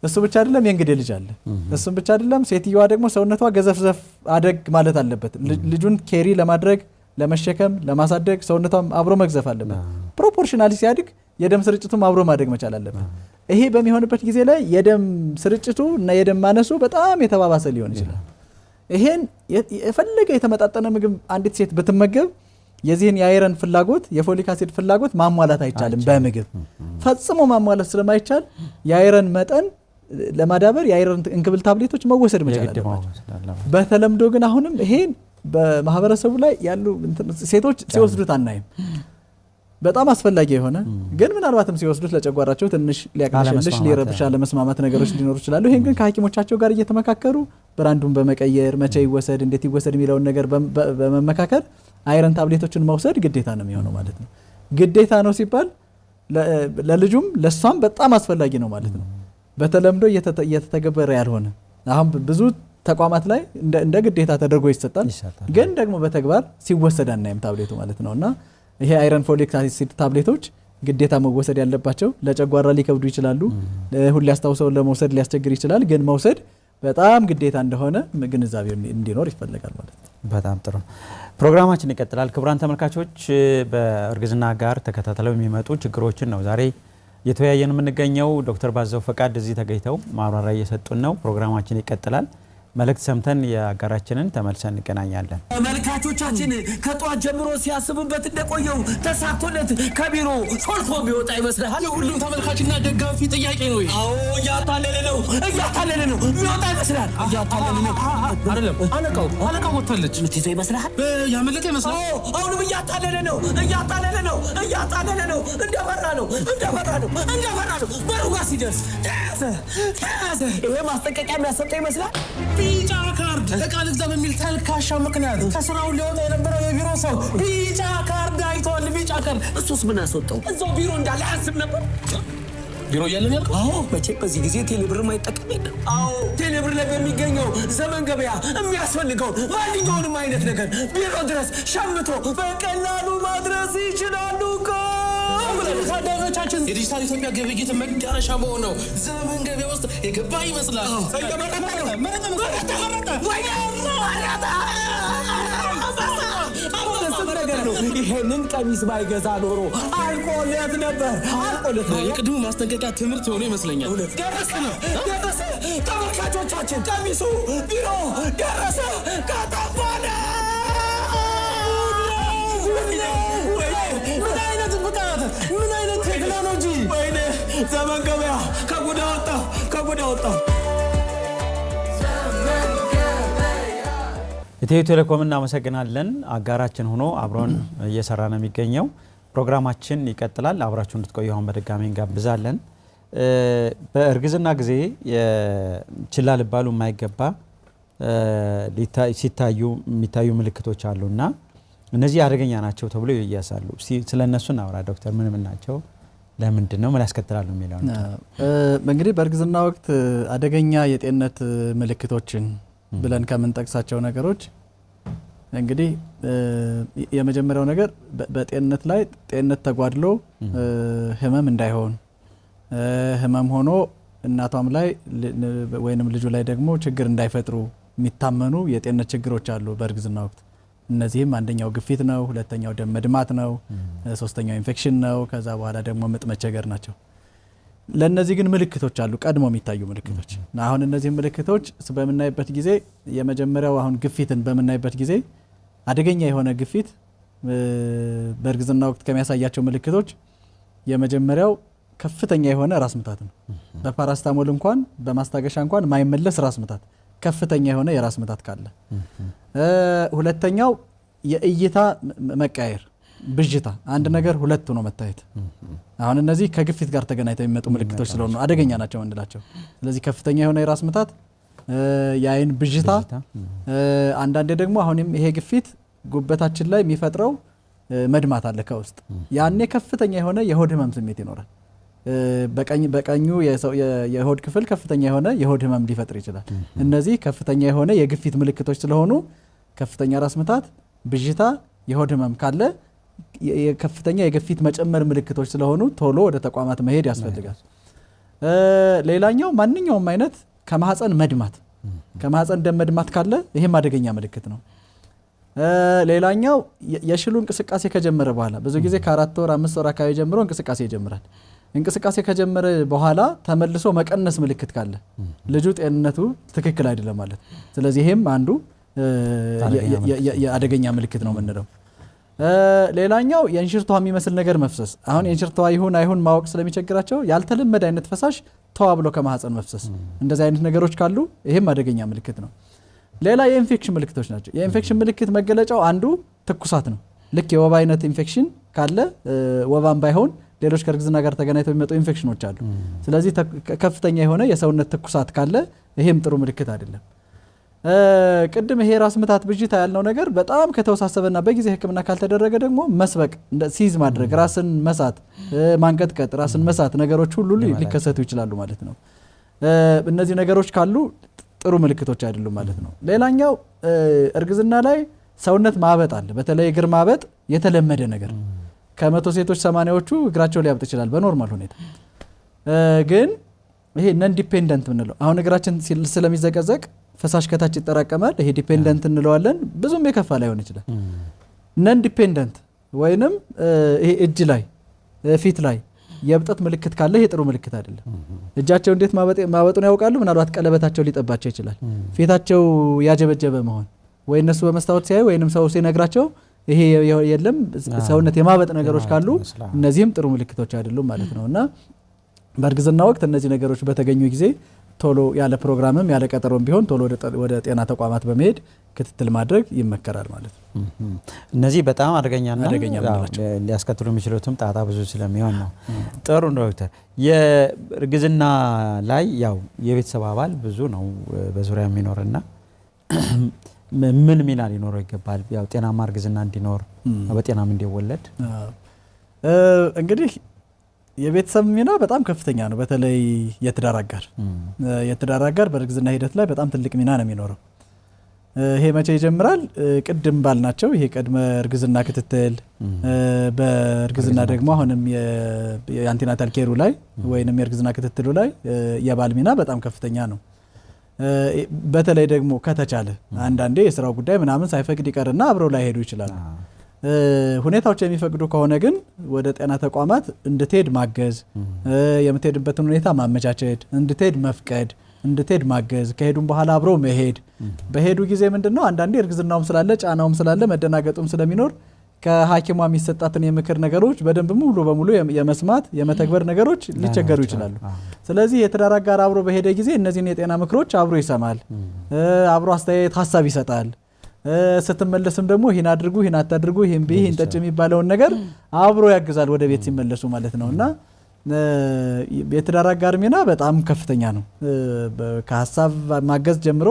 እሱ ብቻ አይደለም የእንግዴ ልጅ አለ። እሱም ብቻ አይደለም ሴትዮዋ ደግሞ ሰውነቷ ገዘፍዘፍ አደግ ማለት አለበት። ልጁን ኬሪ ለማድረግ ለመሸከም ለማሳደግ ሰውነቷም አብሮ መግዘፍ አለበት። ፕሮፖርሽናሊ ሲያድግ የደም ስርጭቱም አብሮ ማደግ መቻል አለበት። ይሄ በሚሆንበት ጊዜ ላይ የደም ስርጭቱ እና የደም ማነሱ በጣም የተባባሰ ሊሆን ይችላል። ይሄን የፈለገ የተመጣጠነ ምግብ አንዲት ሴት ብትመገብ የዚህን የአይረን ፍላጎት የፎሊክ አሲድ ፍላጎት ማሟላት አይቻልም። በምግብ ፈጽሞ ማሟላት ስለማይቻል የአይረን መጠን ለማዳበር የአይረን እንክብል ታብሌቶች መወሰድ መቻል አለባቸው። በተለምዶ ግን አሁንም ይሄን በማህበረሰቡ ላይ ያሉ ሴቶች ሲወስዱት አናይም። በጣም አስፈላጊ የሆነ ግን ምናልባትም ሲወስዱት ለጨጓራቸው ትንሽ ሊያቅለሽልሽ ሊረብሻ ለመስማማት ነገሮች ሊኖሩ ይችላሉ። ይሄን ግን ከሐኪሞቻቸው ጋር እየተመካከሩ ብራንዱን በመቀየር መቼ ይወሰድ እንዴት ይወሰድ የሚለውን ነገር በመመካከር አይረን ታብሌቶችን መውሰድ ግዴታ ነው የሚሆነው ማለት ነው። ግዴታ ነው ሲባል ለልጁም ለሷም በጣም አስፈላጊ ነው ማለት ነው። በተለምዶ እየተተገበረ ያልሆነ አሁን ብዙ ተቋማት ላይ እንደ ግዴታ ተደርጎ ይሰጣል። ግን ደግሞ በተግባር ሲወሰድ አናይም ታብሌቱ ማለት ነውና ይሄ አይረን ፎሊክ አሲድ ታብሌቶች ግዴታ መወሰድ ያለባቸው ለጨጓራ ሊከብዱ ይችላሉ። ሁሉ ያስታውሰው ለመውሰድ ሊያስቸግር ይችላል። ግን መውሰድ በጣም ግዴታ እንደሆነ ግንዛቤ እንዲኖር ይፈልጋል ማለት ነው። በጣም ጥሩ። ፕሮግራማችን ይቀጥላል። ክቡራን ተመልካቾች በእርግዝና ጋር ተከታትለው የሚመጡ ችግሮችን ነው ዛሬ የተወያየን የምንገኘው። ዶክተር ባዘው ፈቃድ እዚህ ተገኝተው ማብራሪያ እየሰጡን ነው። ፕሮግራማችን ይቀጥላል። መልእክት ሰምተን የአጋራችንን ተመልሰን እንገናኛለን። ተመልካቾቻችን ከጧት ጀምሮ ሲያስቡበት እንደቆየው ተሳክቶለት ከቢሮ ሾልኮ ቢወጣ ይመስላል። የሁሉም ተመልካችና ደጋፊ ጥያቄ ነው። አዎ እያታለለ ነው የሚወጣ ይመስላል። እያታለለ ነው አይደለም። አለቃው ወጥታለች። ምትይዘው ይመስላል። ያመለጠ ይመስላል። አሁንም እያታለለ ነው። እንደፈራ ነው። በሩ ጋር ሲደርስ ተያዘ። ይሄ ማስጠንቀቂያ የሚያሰጠው ይመስላል። ቢጫ ካርድ ዕቃ ልግዛ በሚል ተልካሻ ምክንያት ከስራው ሊወጣ የነበረው የቢሮ ሰው ቢጫ ካርድ አይቷል። ቢጫ ካርድ እሱስ ምን አስወጣው? እዛው ቢሮ እንዳለ አያስብ ነበር። ቢሮ እያለን ያልከው? አዎ መቼም በዚህ ጊዜ ቴሌብር ማይጠቀም የለም። አዎ ቴሌብር ላይ በሚገኘው ዘመን ገበያ የሚያስፈልገው ማንኛውንም አይነት ነገር ቢሮ ድረስ ሸምቶ በቀላሉ ማድረስ ይችላሉ። ታዳጊዎቻችን የዲጂታል ኢትዮጵያ ግብይት መዳረሻ በሆነው ዘመን ገበያ ውስጥ የገባ ይመስላል። ይሄንን ቀሚስ ባይገዛ ኖሮ አልቆለት ነበር። የቅድሙ ማስጠንቀቂያ ትምህርት የሆነ ይመስለኛል። ደረሰ። ተመልካቾቻችን ቀሚሱ ቢሮ ደረሰ። ከጠፋነ ምን አይነት ቴክኖሎጂ! ወይኔ ዘመን ገበያ ከጉዳ ወጣ። ኢትዮ ቴሌኮም እናመሰግናለን። አጋራችን ሆኖ አብሮን እየሰራ ነው የሚገኘው። ፕሮግራማችን ይቀጥላል። አብራችሁ እንድትቆዩ አሁን በድጋሚ እንጋብዛለን። በእርግዝና ጊዜ ችላ ሊባሉ የማይገባ የሚታዩ ምልክቶች አሉና እነዚህ አደገኛ ናቸው ተብሎ ይያሳሉ። ስለነሱ እናውራ ዶክተር። ምን ናቸው? ለምንድን ነው ምን ያስከትላሉ የሚለው ነው። እንግዲህ በእርግዝና ወቅት አደገኛ የጤንነት ምልክቶችን ብለን ከምንጠቅሳቸው ነገሮች እንግዲህ የመጀመሪያው ነገር በጤንነት ላይ ጤንነት ተጓድሎ ህመም እንዳይሆን፣ ህመም ሆኖ እናቷም ላይ ወይንም ልጁ ላይ ደግሞ ችግር እንዳይፈጥሩ የሚታመኑ የጤንነት ችግሮች አሉ በእርግዝና ወቅት። እነዚህም አንደኛው ግፊት ነው፣ ሁለተኛው ደም መድማት ነው፣ ሶስተኛው ኢንፌክሽን ነው፣ ከዛ በኋላ ደግሞ ምጥ መቸገር ናቸው። ለነዚህ ግን ምልክቶች አሉ፣ ቀድሞ የሚታዩ ምልክቶች። አሁን እነዚህ ምልክቶች በምናይበት ጊዜ የመጀመሪያው አሁን ግፊትን በምናይበት ጊዜ አደገኛ የሆነ ግፊት በእርግዝና ወቅት ከሚያሳያቸው ምልክቶች የመጀመሪያው ከፍተኛ የሆነ ራስ ምታት ነው። በፓራስታሞል እንኳን በማስታገሻ እንኳን ማይመለስ ራስ ምታት፣ ከፍተኛ የሆነ የራስ ምታት ካለ። ሁለተኛው የእይታ መቀያየር፣ ብዥታ፣ አንድ ነገር ሁለት ሆኖ መታየት። አሁን እነዚህ ከግፊት ጋር ተገናኝተው የሚመጡ ምልክቶች ስለሆኑ አደገኛ ናቸው እንላቸው። ስለዚህ ከፍተኛ የሆነ የራስ ምታት፣ የአይን ብዥታ፣ አንዳንዴ ደግሞ አሁንም ይሄ ግፊት ጉበታችን ላይ የሚፈጥረው መድማት አለ ከውስጥ። ያኔ ከፍተኛ የሆነ የሆድ ህመም ስሜት ይኖራል። በቀኙ የሆድ ክፍል ከፍተኛ የሆነ የሆድ ህመም ሊፈጥር ይችላል። እነዚህ ከፍተኛ የሆነ የግፊት ምልክቶች ስለሆኑ ከፍተኛ ራስ ምታት፣ ብዥታ፣ የሆድ ህመም ካለ ከፍተኛ የግፊት መጨመር ምልክቶች ስለሆኑ ቶሎ ወደ ተቋማት መሄድ ያስፈልጋል። ሌላኛው ማንኛውም አይነት ከማህፀን መድማት፣ ከማህፀን ደም መድማት ካለ ይሄም አደገኛ ምልክት ነው። ሌላኛው የሽሉ እንቅስቃሴ ከጀመረ በኋላ ብዙ ጊዜ ከ4 ወር 5 ወር አካባቢ ጀምሮ እንቅስቃሴ ይጀምራል። እንቅስቃሴ ከጀመረ በኋላ ተመልሶ መቀነስ ምልክት ካለ ልጁ ጤንነቱ ትክክል አይደለም ማለት። ስለዚህ ይሄም አንዱ የአደገኛ ምልክት ነው የምንለው። ሌላኛው የእንሽርቷ የሚመስል ነገር መፍሰስ። አሁን የእንሽርቷ ይሁን አይሁን ማወቅ ስለሚቸግራቸው ያልተለመደ አይነት ፈሳሽ ተዋ ብሎ ከማህፀን መፍሰስ፣ እንደዚህ አይነት ነገሮች ካሉ ይሄም አደገኛ ምልክት ነው። ሌላ የኢንፌክሽን ምልክቶች ናቸው። የኢንፌክሽን ምልክት መገለጫው አንዱ ትኩሳት ነው። ልክ የወባ አይነት ኢንፌክሽን ካለ ወባም ባይሆን ሌሎች ከእርግዝና ጋር ተገናኝተው የሚመጡ ኢንፌክሽኖች አሉ። ስለዚህ ከፍተኛ የሆነ የሰውነት ትኩሳት ካለ ይሄም ጥሩ ምልክት አይደለም። ቅድም ይሄ ራስ ምታት ብዥታ ያልነው ነገር በጣም ከተወሳሰበና በጊዜ ሕክምና ካልተደረገ ደግሞ መስበቅ፣ ሲዝ ማድረግ፣ ራስን መሳት፣ ማንቀጥቀጥ፣ ራስን መሳት ነገሮች ሁሉ ሊከሰቱ ይችላሉ ማለት ነው። እነዚህ ነገሮች ካሉ ጥሩ ምልክቶች አይደሉም ማለት ነው። ሌላኛው እርግዝና ላይ ሰውነት ማበጥ አለ። በተለይ እግር ማበጥ የተለመደ ነገር፣ ከ100 ሴቶች 80ዎቹ እግራቸው ሊያብጥ ይችላል በኖርማል ሁኔታ። ግን ይሄ ነን ዲፔንደንት ምንለው አሁን እግራችን ስለሚዘቀዘቅ ፈሳሽ ከታች ይጠራቀማል። ይሄ ዲፔንደንት እንለዋለን። ብዙም የከፋ ላይሆን ይችላል። ነን ዲፔንደንት ወይንም ይሄ እጅ ላይ ፊት ላይ የብጠት ምልክት ካለ ይሄ ጥሩ ምልክት አይደለም። እጃቸው እንዴት ማበጡን ያውቃሉ? ምናልባት ቀለበታቸው ሊጠባቸው ይችላል። ፊታቸው ያጀበጀበ መሆን ወይ እነሱ በመስታወት ሲያዩ ወይንም ሰው ሲነግራቸው ይሄ የለም ሰውነት የማበጥ ነገሮች ካሉ እነዚህም ጥሩ ምልክቶች አይደሉም ማለት ነው። እና በእርግዝና ወቅት እነዚህ ነገሮች በተገኙ ጊዜ ቶሎ ያለ ፕሮግራምም ያለ ቀጠሮም ቢሆን ቶሎ ወደ ጤና ተቋማት በመሄድ ክትትል ማድረግ ይመከራል ማለት ነው። እነዚህ በጣም አደገኛና ሊያስከትሉ የሚችሉትም ጣጣ ብዙ ስለሚሆን ነው። ጥሩ ዶክተር፣ የእርግዝና ላይ ያው የቤተሰብ አባል ብዙ ነው በዙሪያ የሚኖርና ምን ሚና ሊኖረው ይገባል? ያው ጤናማ እርግዝና እንዲኖር በጤናም እንዲወለድ እንግዲህ የቤተሰብ ሚና በጣም ከፍተኛ ነው። በተለይ የትዳር አጋር በእርግዝና ሂደት ላይ በጣም ትልቅ ሚና ነው የሚኖረው። ይሄ መቼ ይጀምራል? ቅድም ባልናቸው ይሄ ቅድመ እርግዝና ክትትል፣ በእርግዝና ደግሞ አሁንም የአንቲናታል ኬሩ ላይ ወይንም የእርግዝና ክትትሉ ላይ የባል ሚና በጣም ከፍተኛ ነው። በተለይ ደግሞ ከተቻለ አንዳንዴ የስራው ጉዳይ ምናምን ሳይፈቅድ ይቀርና አብረው ላይ ሄዱ ይችላሉ። ሁኔታዎች የሚፈቅዱ ከሆነ ግን ወደ ጤና ተቋማት እንድትሄድ ማገዝ፣ የምትሄድበትን ሁኔታ ማመቻቸት፣ እንድትሄድ መፍቀድ፣ እንድትሄድ ማገዝ፣ ከሄዱም በኋላ አብረው መሄድ። በሄዱ ጊዜ ምንድነው አንዳንዴ እርግዝናውም ስላለ ጫናውም ስላለ መደናገጡም ስለሚኖር ከሐኪሟ የሚሰጣትን የምክር ነገሮች በደንብ ሙሉ በሙሉ የመስማት የመተግበር ነገሮች ሊቸገሩ ይችላሉ። ስለዚህ የትዳር አጋር አብሮ በሄደ ጊዜ እነዚህን የጤና ምክሮች አብሮ ይሰማል፣ አብሮ አስተያየት ሀሳብ ይሰጣል። ስትመለስም ደግሞ ይሄን አድርጉ ይሄን አታድርጉ ይሄን ቢ ይሄን ጠጭ የሚባለውን ነገር አብሮ ያግዛል ወደ ቤት ሲመለሱ ማለት ነውና የትዳር አጋር ሚና በጣም ከፍተኛ ነው። ከሀሳብ ማገዝ ጀምሮ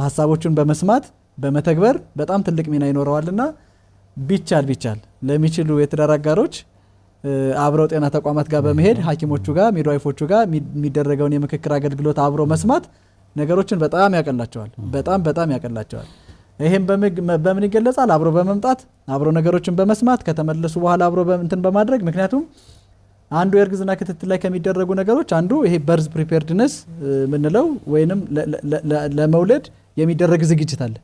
ሀሳቦቹን በመስማት በመተግበር በጣም ትልቅ ሚና ይኖረዋልና ቢቻል ለሚችሉ የትዳር አጋሮች አብረው ጤና ተቋማት ጋር በመሄድ ሐኪሞቹ ጋር ሚድዋይፎቹ ጋር የሚደረገውን የምክክር አገልግሎት አብሮ መስማት ነገሮችን በጣም ያቀላቸዋል። በጣም ያቀላቸዋል። ይሄም በምን ይገለጻል? አብሮ በመምጣት አብሮ ነገሮችን በመስማት ከተመለሱ በኋላ አብሮ እንትን በማድረግ ምክንያቱም አንዱ የእርግዝና ክትትል ላይ ከሚደረጉ ነገሮች አንዱ ይሄ በርዝ ፕሪፔርድነስ ምንለው ወይንም ለመውለድ የሚደረግ ዝግጅት አለ።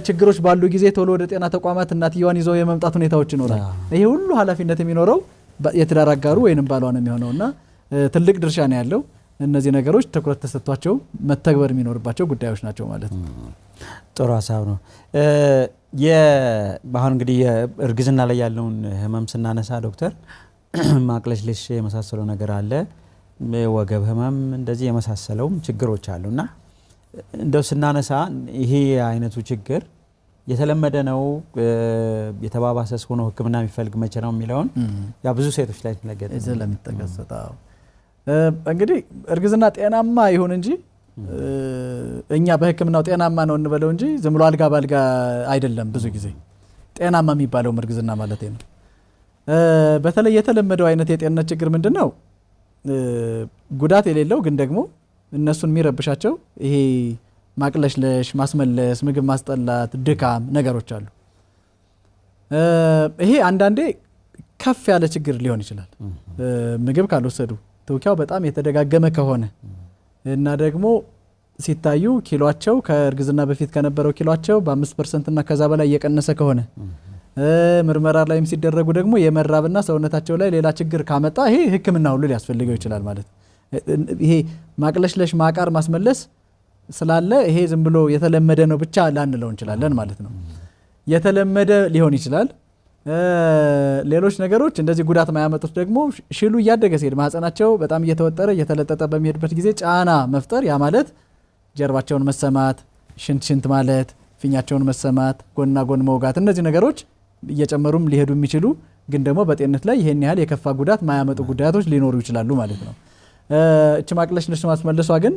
ችግሮች ባሉ ጊዜ ቶሎ ወደ ጤና ተቋማት እናትየዋን ይዘው የመምጣት ሁኔታዎች ይኖራል። ይሄ ሁሉ ኃላፊነት የሚኖረው የትዳር አጋሩ ወይንም ባሏ ነው የሚሆነውና ትልቅ ድርሻ ነው ያለው። እነዚህ ነገሮች ትኩረት ተሰጥቷቸው መተግበር የሚኖርባቸው ጉዳዮች ናቸው ማለት ነው። ጥሩ ሀሳብ ነው። አሁን እንግዲህ የእርግዝና ላይ ያለውን ህመም ስናነሳ ዶክተር ማቅለሽለሽ የመሳሰለው ነገር አለ፣ ወገብ ህመም እንደዚህ የመሳሰለውም ችግሮች አሉና እንደው ስናነሳ ይሄ አይነቱ ችግር የተለመደ ነው የተባባሰስ ሆኖ ህክምና የሚፈልግ መቼ ነው የሚለውን ያ ብዙ ሴቶች ላይ ስለሚጠቀሰው እንግዲህ እርግዝና ጤናማ ይሁን እንጂ እኛ በህክምናው ጤናማ ነው እንበለው እንጂ ዝም ብሎ አልጋ ባልጋ አይደለም። ብዙ ጊዜ ጤናማ የሚባለው እርግዝና ማለት ነው። በተለይ የተለመደው አይነት የጤንነት ችግር ምንድነው? ጉዳት የሌለው ግን ደግሞ እነሱን የሚረብሻቸው ይሄ ማቅለሽለሽ፣ ማስመለስ፣ ምግብ ማስጠላት፣ ድካም ነገሮች አሉ። ይሄ አንዳንዴ ከፍ ያለ ችግር ሊሆን ይችላል። ምግብ ካልወሰዱ ትውኪያው በጣም የተደጋገመ ከሆነ እና ደግሞ ሲታዩ ኪሎአቸው ከእርግዝና በፊት ከነበረው ኪሎአቸው በ5% እና ከዛ በላይ እየቀነሰ ከሆነ ምርመራ ላይም ሲደረጉ ደግሞ የመራብና ሰውነታቸው ላይ ሌላ ችግር ካመጣ ይሄ ህክምና ሁሉ ሊያስፈልገው ይችላል ማለት ነው። ይሄ ማቅለሽለሽ፣ ማቃር፣ ማስመለስ ስላለ ይሄ ዝም ብሎ የተለመደ ነው ብቻ ላንለው እንችላለን ማለት ነው። የተለመደ ሊሆን ይችላል። ሌሎች ነገሮች እንደዚህ ጉዳት ማያመጡት ደግሞ ሽሉ እያደገ ሲሄድ ማህፀናቸው በጣም እየተወጠረ እየተለጠጠ በሚሄድበት ጊዜ ጫና መፍጠር፣ ያ ማለት ጀርባቸውን መሰማት፣ ሽንት ማለት፣ ፊኛቸውን መሰማት፣ ጎንና ጎን መውጋት፣ እነዚህ ነገሮች እየጨመሩም ሊሄዱ የሚችሉ ግን ደግሞ በጤንነት ላይ ይሄን ያህል የከፋ ጉዳት ማያመጡ ጉዳቶች ሊኖሩ ይችላሉ ማለት ነው። እቺ ማቅለሽለሽ ማስመለሷ ግን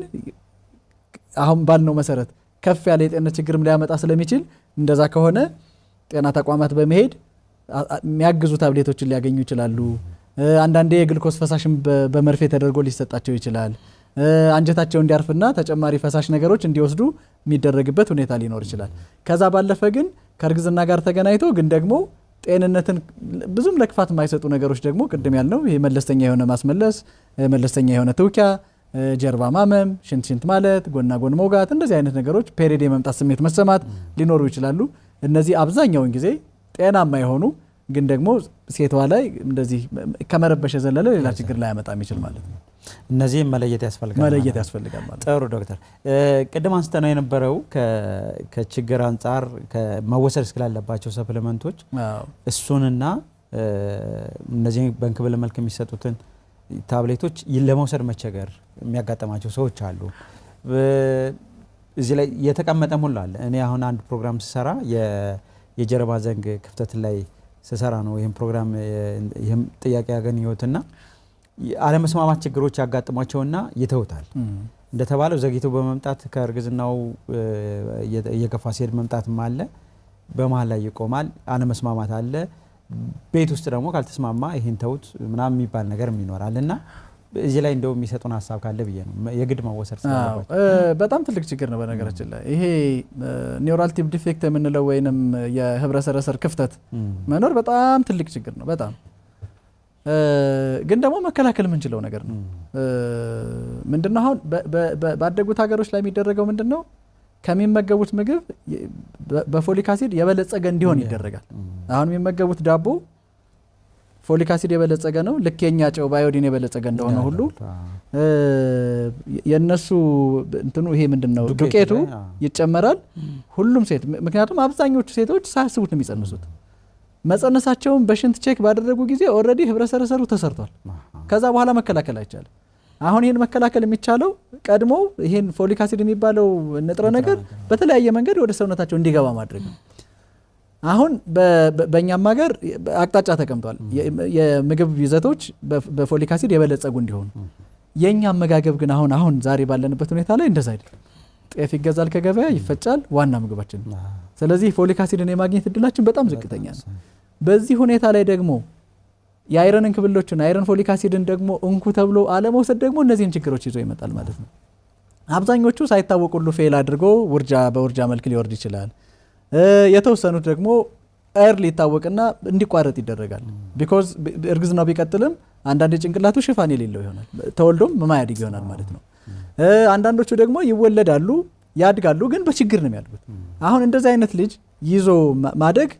አሁን ባልነው መሰረት ከፍ ያለ የጤንነት ችግርም ሊያመጣ ስለሚችል እንደዛ ከሆነ ጤና ተቋማት በመሄድ የሚያግዙ ታብሌቶችን ሊያገኙ ይችላሉ። አንዳንዴ የግልኮስ ፈሳሽም በመርፌ ተደርጎ ሊሰጣቸው ይችላል። አንጀታቸው እንዲያርፍና ተጨማሪ ፈሳሽ ነገሮች እንዲወስዱ የሚደረግበት ሁኔታ ሊኖር ይችላል። ከዛ ባለፈ ግን ከእርግዝና ጋር ተገናኝቶ ግን ደግሞ ጤንነትን ብዙም ለክፋት የማይሰጡ ነገሮች ደግሞ ቅድም ያልነው ይሄ መለስተኛ የሆነ ማስመለስ፣ መለስተኛ የሆነ ትውኪያ፣ ጀርባ ማመም፣ ሽንት ማለት፣ ጎንና ጎን መውጋት፣ እንደዚህ አይነት ነገሮች ፔሪድ የመምጣት ስሜት መሰማት ሊኖሩ ይችላሉ። እነዚህ አብዛኛውን ጊዜ ጤናማ የሆኑ ግን ደግሞ ሴቷ ላይ እንደዚህ ከመረበሽ ዘለለ ሌላ ችግር ላይ ያመጣ የሚችል ማለት ነው። እነዚህም መለየት ያስፈልጋል ማለት ነው። ጥሩ ዶክተር፣ ቅድም አንስተነው የነበረው ከችግር አንጻር መወሰድ ስላለባቸው ሰፕሊመንቶች እሱንና እነዚህ በእንክብል መልክ የሚሰጡትን ታብሌቶች ለመውሰድ መቸገር የሚያጋጥማቸው ሰዎች አሉ። እዚህ ላይ የተቀመጠ ሙሉ አለ። እኔ አሁን አንድ ፕሮግራም ስሰራ የጀርባ ዘንግ ክፍተት ላይ ስሰራ ነው ይህም ፕሮግራም ይህም ጥያቄ ያገኘሁትና አለመስማማት ችግሮች ያጋጥሟቸውና ይተውታል። እንደተባለው ዘግይቶ በመምጣት ከእርግዝናው እየገፋ ሲሄድ መምጣትም አለ፣ በመሀል ላይ ይቆማል፣ አለመስማማት አለ። ቤት ውስጥ ደግሞ ካልተስማማ ይሄን ተውት ምናምን የሚባል ነገር ይኖራል እና እዚህ ላይ እንደው የሚሰጡን ሀሳብ ካለ ብዬ ነው። የግድ መወሰድ ስላለባቸው በጣም ትልቅ ችግር ነው። በነገራችን ላይ ይሄ ኒውራል ቲፕ ዲፌክት የምንለው ወይንም የህብረ ሰረሰር ክፍተት መኖር በጣም ትልቅ ችግር ነው። በጣም ግን ደግሞ መከላከል የምንችለው ነገር ነው። ምንድነው አሁን ባደጉት ሀገሮች ላይ የሚደረገው ምንድነው ከሚመገቡት ምግብ በፎሊክ አሲድ የበለጸገ እንዲሆን ይደረጋል። አሁን የሚመገቡት ዳቦ ፎሊክ አሲድ የበለጸገ ነው። ልክ የኛ ጨው ባዮዲን የበለጸገ እንደሆነ ሁሉ የነሱ እንትኑ ይሄ ምንድነው ዱቄቱ ይጨመራል። ሁሉም ሴት ምክንያቱም አብዛኞቹ ሴቶች ሳያስቡት ነው የሚጸንሱት። መጸነሳቸውን በሽንት ቼክ ባደረጉ ጊዜ ኦልሬዲ ህብረ ሰረሰሩ ተሰርቷል። ከዛ በኋላ መከላከል አይቻልም። አሁን ይሄን መከላከል የሚቻለው ቀድሞ ይሄን ፎሊክ አሲድ የሚባለው ንጥረ ነገር በተለያየ መንገድ ወደ ሰውነታቸው እንዲገባ ማድረግ ነው። አሁን በእኛም ሀገር አቅጣጫ ተቀምጧል። የምግብ ይዘቶች በፎሊክ አሲድ የበለጸጉ እንዲሆኑ። የኛ አመጋገብ ግን አሁን ዛሬ ባለንበት ሁኔታ ላይ እንደዛ አይደለም። ጤፍ ይገዛል ከገበያ ይፈጫል፣ ዋና ምግባችን። ስለዚህ ፎሊክ አሲድን የማግኘት እድላችን በጣም ዝቅተኛ ነው። በዚህ ሁኔታ ላይ ደግሞ የአይረን እንክብሎችን አይረን ፎሊክ አሲድን ደግሞ እንኩ ተብሎ አለመውሰድ ደግሞ እነዚህን ችግሮች ይዞ ይመጣል ማለት ነው። አብዛኞቹ ሳይታወቁ ሁሉ ፌል አድርጎ በውርጃ መልክ ሊወርድ ይችላል። የተወሰኑት ደግሞ ኤርሊ ይታወቅና እንዲቋረጥ ይደረጋል። ቢኮዝ እርግዝናው ቢቀጥልም አንዳንድ ጭንቅላቱ ሽፋን የሌለው ይሆናል፣ ተወልዶም ማያድግ ይሆናል ማለት ነው። አንዳንዶቹ ደግሞ ይወለዳሉ ያድጋሉ፣ ግን በችግር ነው የሚያድጉት። አሁን እንደዚህ አይነት ልጅ ይዞ ማደግ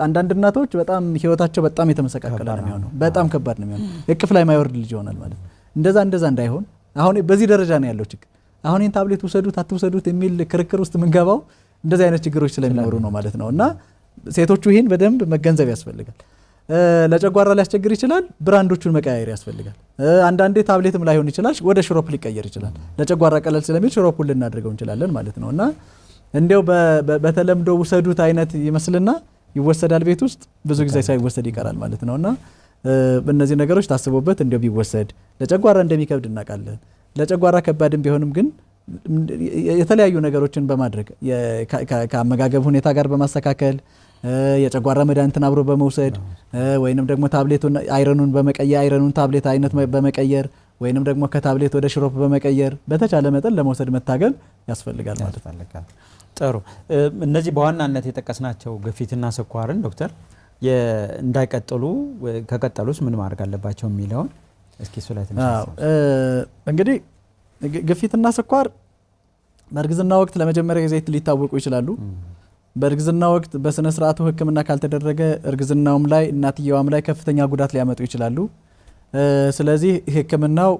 አንዳንድ እናቶች በጣም ህይወታቸው በጣም የተመሰቃቀለ ነው የሚሆነው። በጣም ከባድ ነው የሚሆነው። እቅፍ ላይ ማይወርድ ልጅ ይሆናል ማለት ነው። እንደዛ እንዳይሆን አሁን በዚህ ደረጃ ነው ያለው ችግር። አሁን ይህን ታብሌት ውሰዱት አትውሰዱት የሚል ክርክር ውስጥ የምንገባው እንደዚህ አይነት ችግሮች ስለሚኖሩ ነው ማለት ነው። እና ሴቶቹ ይህን በደንብ መገንዘብ ያስፈልጋል። ለጨጓራ ሊያስቸግር ይችላል፣ ብራንዶቹን መቀያየር ያስፈልጋል። አንዳንዴ ታብሌትም ላይሆን ይችላል፣ ወደ ሽሮፕ ሊቀየር ይችላል። ለጨጓራ ቀለል ስለሚል ሽሮፑን ልናደርገው እንችላለን ማለት ነው። እና እንዲያው በተለምዶ ውሰዱት አይነት ይመስልና ይወሰዳል ቤት ውስጥ ብዙ ጊዜ ሳይወሰድ ይቀራል ማለት ነው። እና እነዚህ ነገሮች ታስቦበት እንዲያው ቢወሰድ ለጨጓራ እንደሚከብድ እናውቃለን። ለጨጓራ ከባድም ቢሆንም ግን የተለያዩ ነገሮችን በማድረግ ከአመጋገብ ሁኔታ ጋር በማስተካከል የጨጓራ መድኃኒትን አብሮ በመውሰድ ወይንም ደግሞ ታብሌቱን አይረኑን ታብሌት አይነት በመቀየር ወይንም ደግሞ ከታብሌት ወደ ሽሮፕ በመቀየር በተቻለ መጠን ለመውሰድ መታገል ያስፈልጋል ማለት ነው። ጥሩ። እነዚህ በዋናነት የጠቀስናቸው ግፊትና ስኳርን ዶክተር እንዳይቀጥሉ ከቀጠሉስ ምን ማድረግ አለባቸው የሚለውን እስኪ እሱ ላይ ትንሽ እንግዲህ ግፊትና ስኳር በእርግዝና ወቅት ለመጀመሪያ ጊዜ ሊታወቁ ይችላሉ። በእርግዝና ወቅት በስነ ስርዓቱ ሕክምና ካልተደረገ እርግዝናውም ላይ እናትየዋም ላይ ከፍተኛ ጉዳት ሊያመጡ ይችላሉ። ስለዚህ ሕክምናው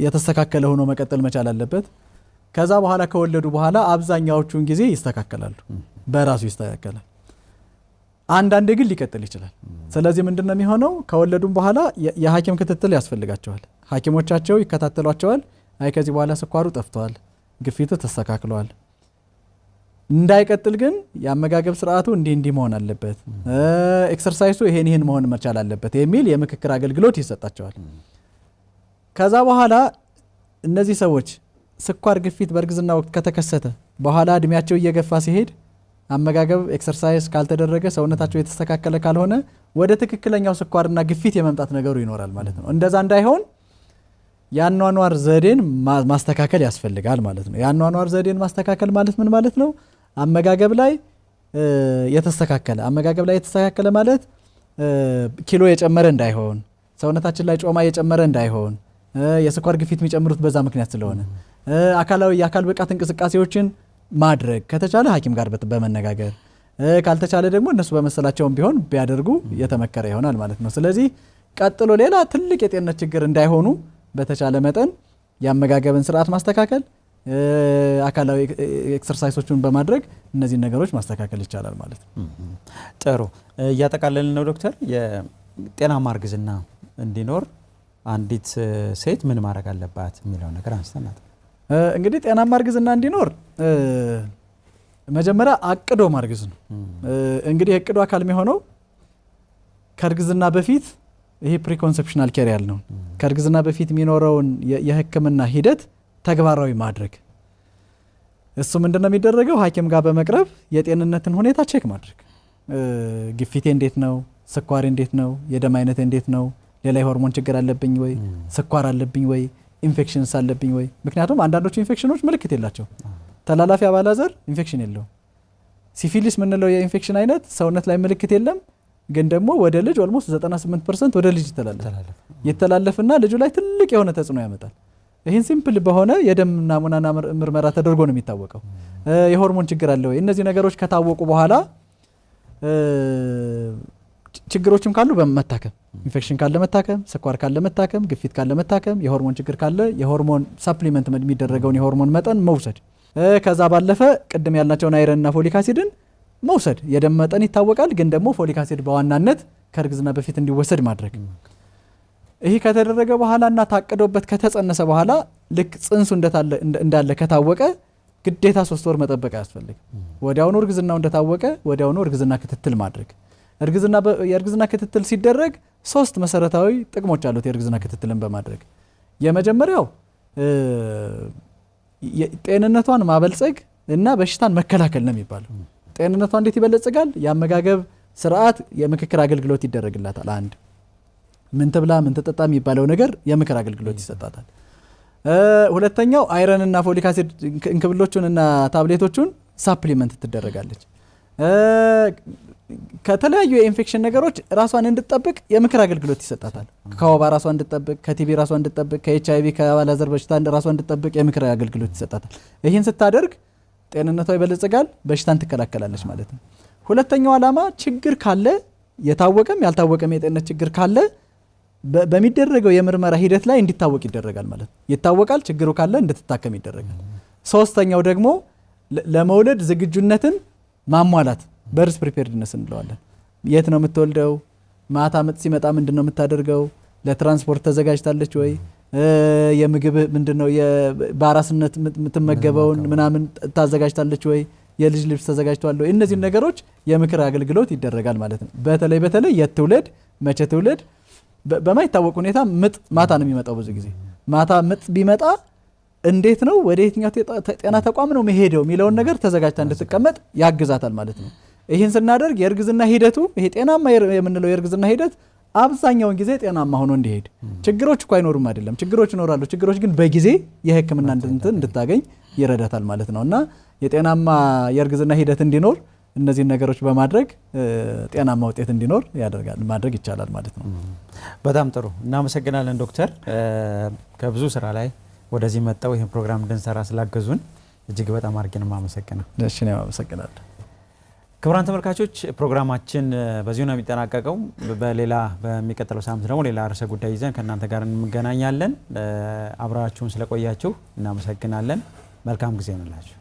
የተስተካከለ ሆኖ መቀጠል መቻል አለበት። ከዛ በኋላ ከወለዱ በኋላ አብዛኛዎቹን ጊዜ ይስተካከላሉ፣ በራሱ ይስተካከላል። አንዳንዴ ግን ሊቀጥል ይችላል። ስለዚህ ምንድነው የሚሆነው? ከወለዱም በኋላ የሐኪም ክትትል ያስፈልጋቸዋል። ሐኪሞቻቸው ይከታተሏቸዋል። አይ ከዚህ በኋላ ስኳሩ ጠፍቷል፣ ግፊቱ ተስተካክሏል፣ እንዳይቀጥል ግን የአመጋገብ ስርዓቱ እንዲህ መሆን አለበት፣ ኤክሰርሳይሱ ይሄን መሆን መቻል አለበት የሚል የምክክር አገልግሎት ይሰጣቸዋል። ከዛ በኋላ እነዚህ ሰዎች ስኳር ግፊት በእርግዝና ወቅት ከተከሰተ በኋላ እድሜያቸው እየገፋ ሲሄድ አመጋገብ ኤክሰርሳይዝ ካልተደረገ ሰውነታቸው የተስተካከለ ካልሆነ ወደ ትክክለኛው ስኳርና ግፊት የመምጣት ነገሩ ይኖራል ማለት ነው። እንደዛ እንዳይሆን የአኗኗር ዘዴን ማስተካከል ያስፈልጋል ማለት ነው። የአኗኗር ዘዴን ማስተካከል ማለት ምን ማለት ነው? አመጋገብ ላይ የተስተካከለ ማለት ኪሎ የጨመረ እንዳይሆን፣ ሰውነታችን ላይ ጮማ የጨመረ እንዳይሆን፣ የስኳር ግፊት የሚጨምሩት በዛ ምክንያት ስለሆነ የአካል ብቃት እንቅስቃሴዎችን ማድረግ ከተቻለ ሐኪም ጋር በመነጋገር ካልተቻለ ደግሞ እነሱ በመሰላቸውም ቢሆን ቢያደርጉ የተመከረ ይሆናል ማለት ነው። ስለዚህ ቀጥሎ ሌላ ትልቅ የጤንነት ችግር እንዳይሆኑ በተቻለ መጠን የአመጋገብን ስርዓት ማስተካከል፣ አካላዊ ኤክሰርሳይሶችን በማድረግ እነዚህን ነገሮች ማስተካከል ይቻላል ማለት ነው። ጥሩ። እያጠቃለልን ነው ዶክተር። የጤናማ እርግዝና እንዲኖር አንዲት ሴት ምን ማድረግ አለባት የሚለው ነገር አንስተናል። እንግዲህ ጤናማ እርግዝና እንዲኖር መጀመሪያ አቅዶ ማርገዝ ነው። እንግዲህ የእቅዱ አካል የሚሆነው ከእርግዝና በፊት ይሄ ፕሪኮንሰፕሽናል ኬር ያልነው ከእርግዝና በፊት የሚኖረውን የሕክምና ሂደት ተግባራዊ ማድረግ። እሱ ምንድነው የሚደረገው? ሐኪም ጋር በመቅረብ የጤንነትን ሁኔታ ቼክ ማድረግ። ግፊቴ እንዴት ነው? ስኳሬ እንዴት ነው? የደም አይነት እንዴት ነው? ሌላ የሆርሞን ችግር አለብኝ ወይ? ስኳር አለብኝ ወይ? ኢንፌክሽንስ አለብኝ ወይ? ምክንያቱም አንዳንዶቹ ኢንፌክሽኖች ምልክት የላቸው። ተላላፊ አባላዘር ኢንፌክሽን የለውም። ሲፊሊስ ምንለው የኢንፌክሽን አይነት ሰውነት ላይ ምልክት የለም፣ ግን ደግሞ ወደ ልጅ ኦልሞስት 98% ወደ ልጅ ይተላለፍና ልጁ ላይ ትልቅ የሆነ ተጽዕኖ ያመጣል። ይህን ሲምፕል በሆነ የደም ናሙናና ምርመራ ተደርጎ ነው የሚታወቀው። የሆርሞን ችግር አለ ወይ? እነዚህ ነገሮች ከታወቁ በኋላ ችግሮችም ካሉ በመታከም ኢንፌክሽን ካለ መታከም፣ ስኳር ካለ መታከም፣ ግፊት ካለ መታከም፣ የሆርሞን ችግር ካለ የሆርሞን ሰፕሊመንት የሚደረገውን የሆርሞን መጠን መውሰድ። ከዛ ባለፈ ቅድም ያልናቸውን አይረንና ፎሊክ አሲድን መውሰድ። የደም መጠን ይታወቃል፣ ግን ደግሞ ፎሊክ አሲድ በዋናነት ከእርግዝና በፊት እንዲወሰድ ማድረግ። ይሄ ከተደረገ በኋላና ታቀዶበት ከተጸነሰ በኋላ ልክ ጽንሱ እንዳለ ከታወቀ ግዴታ 3 ወር መጠበቅ አያስፈልግም። ወዲያውኑ እርግዝናው እንደታወቀ ወዲያውኑ እርግዝና ክትትል ማድረግ። የእርግዝና ክትትል ሲደረግ 3 መሰረታዊ ጥቅሞች አሉት የእርግዝና ክትትልን በማድረግ። የመጀመሪያው ጤንነቷን ማበልጸግ እና በሽታን መከላከል ነው የሚባለው። ጤንነቷ እንዴት ይበለጽጋል? የአመጋገብ ስርዓት የምክክር አገልግሎት ይደረግላታል። አንድ ምን ትብላ ምን ትጠጣ የሚባለው ነገር የምክር አገልግሎት ይሰጣታል። ሁለተኛው አይረንና ፎሊክ አሲድ እንክብሎቹንና ታብሌቶቹን ሳፕሊመንት ትደረጋለች። ከተለያዩ የኢንፌክሽን ነገሮች ራሷን እንድትጠብቅ የምክር አገልግሎት ይሰጣታል። ከወባ ራሷን እንድትጠብቅ፣ ከቲቢ ራሷን እንድትጠብቅ፣ ከኤችአይቪ ከአባላዘር በሽታ ራሷን እንድትጠብቅ የምክር አገልግሎት ይሰጣታል። ይህን ስታደርግ ጤንነቷ ይበለጽጋል፣ በሽታን ትከላከላለች ማለት ነው። ሁለተኛው ዓላማ ችግር ካለ የታወቀም ያልታወቀም የጤንነት ችግር ካለ በሚደረገው የምርመራ ሂደት ላይ እንዲታወቅ ይደረጋል ማለት ነው። ይታወቃል፣ ችግሩ ካለ እንድትታከም ይደረጋል። ሶስተኛው ደግሞ ለመውለድ ዝግጁነትን ማሟላት በርዝ ፕሪፔርድነስ እንለዋለን። የት ነው የምትወልደው? ማታ ምጥ ሲመጣ ምንድነው የምታደርገው? ለትራንስፖርት ተዘጋጅታለች ወይ? የምግብ ምንድነው በአራስነት የምትመገበውን ምናምን ታዘጋጅታለች ወይ? የልጅ ልብስ ተዘጋጅቷል ወይ? እነዚህ ነገሮች የምክር አገልግሎት ይደረጋል ማለት ነው። በተለይ የት ትውለድ፣ መቼ ትውለድ። በማይታወቅ ሁኔታ ምጥ ማታ ነው የሚመጣው። ብዙ ጊዜ ማታ ምጥ ቢመጣ እንዴት ነው ወደ የትኛው ጤና ተቋም ነው መሄደው የሚለውን ነገር ተዘጋጅታ እንድትቀመጥ ያግዛታል ማለት ነው። ይህን ስናደርግ የእርግዝና ሂደቱ ይሄ ጤናማ የምንለው የእርግዝና ሂደት አብዛኛውን ጊዜ ጤናማ ሆኖ እንዲሄድ፣ ችግሮች እኮ አይኖሩም አይደለም፣ ችግሮች ይኖራሉ። ችግሮች ግን በጊዜ የሕክምና እንድታገኝ ይረዳታል ማለት ነው። እና የጤናማ የእርግዝና ሂደት እንዲኖር እነዚህን ነገሮች በማድረግ ጤናማ ውጤት እንዲኖር ማድረግ ይቻላል ማለት ነው። በጣም ጥሩ እናመሰግናለን ዶክተር። ከብዙ ስራ ላይ ወደዚህ መጣው ይሄን ፕሮግራም እንድንሰራ ስላገዙን እጅግ በጣም አድርገን ማመሰግናለሁ። እሺ ነው ማመሰግናለሁ። ክቡራን ተመልካቾች ፕሮግራማችን በዚሁ ነው የሚጠናቀቀው። በሚቀጥለው ሳምንት ደግሞ ሌላ ርዕሰ ጉዳይ ይዘን ከእናንተ ጋር እንገናኛለን። አብራችሁን ስለቆያችሁ እናመሰግናለን። መልካም ጊዜ ይሁንላችሁ።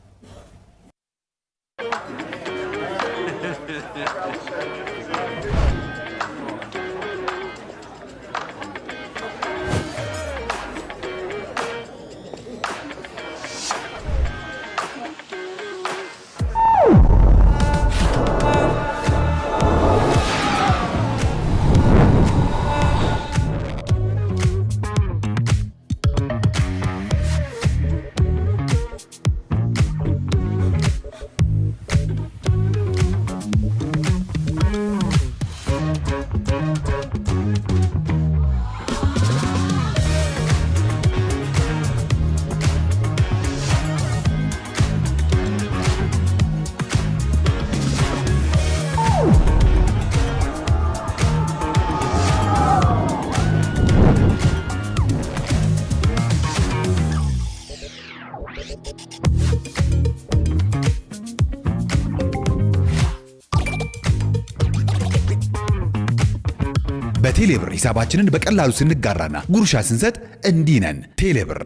በቴሌብር ሂሳባችንን በቀላሉ ስንጋራና ጉርሻ ስንሰጥ እንዲህ ነን። ቴሌብር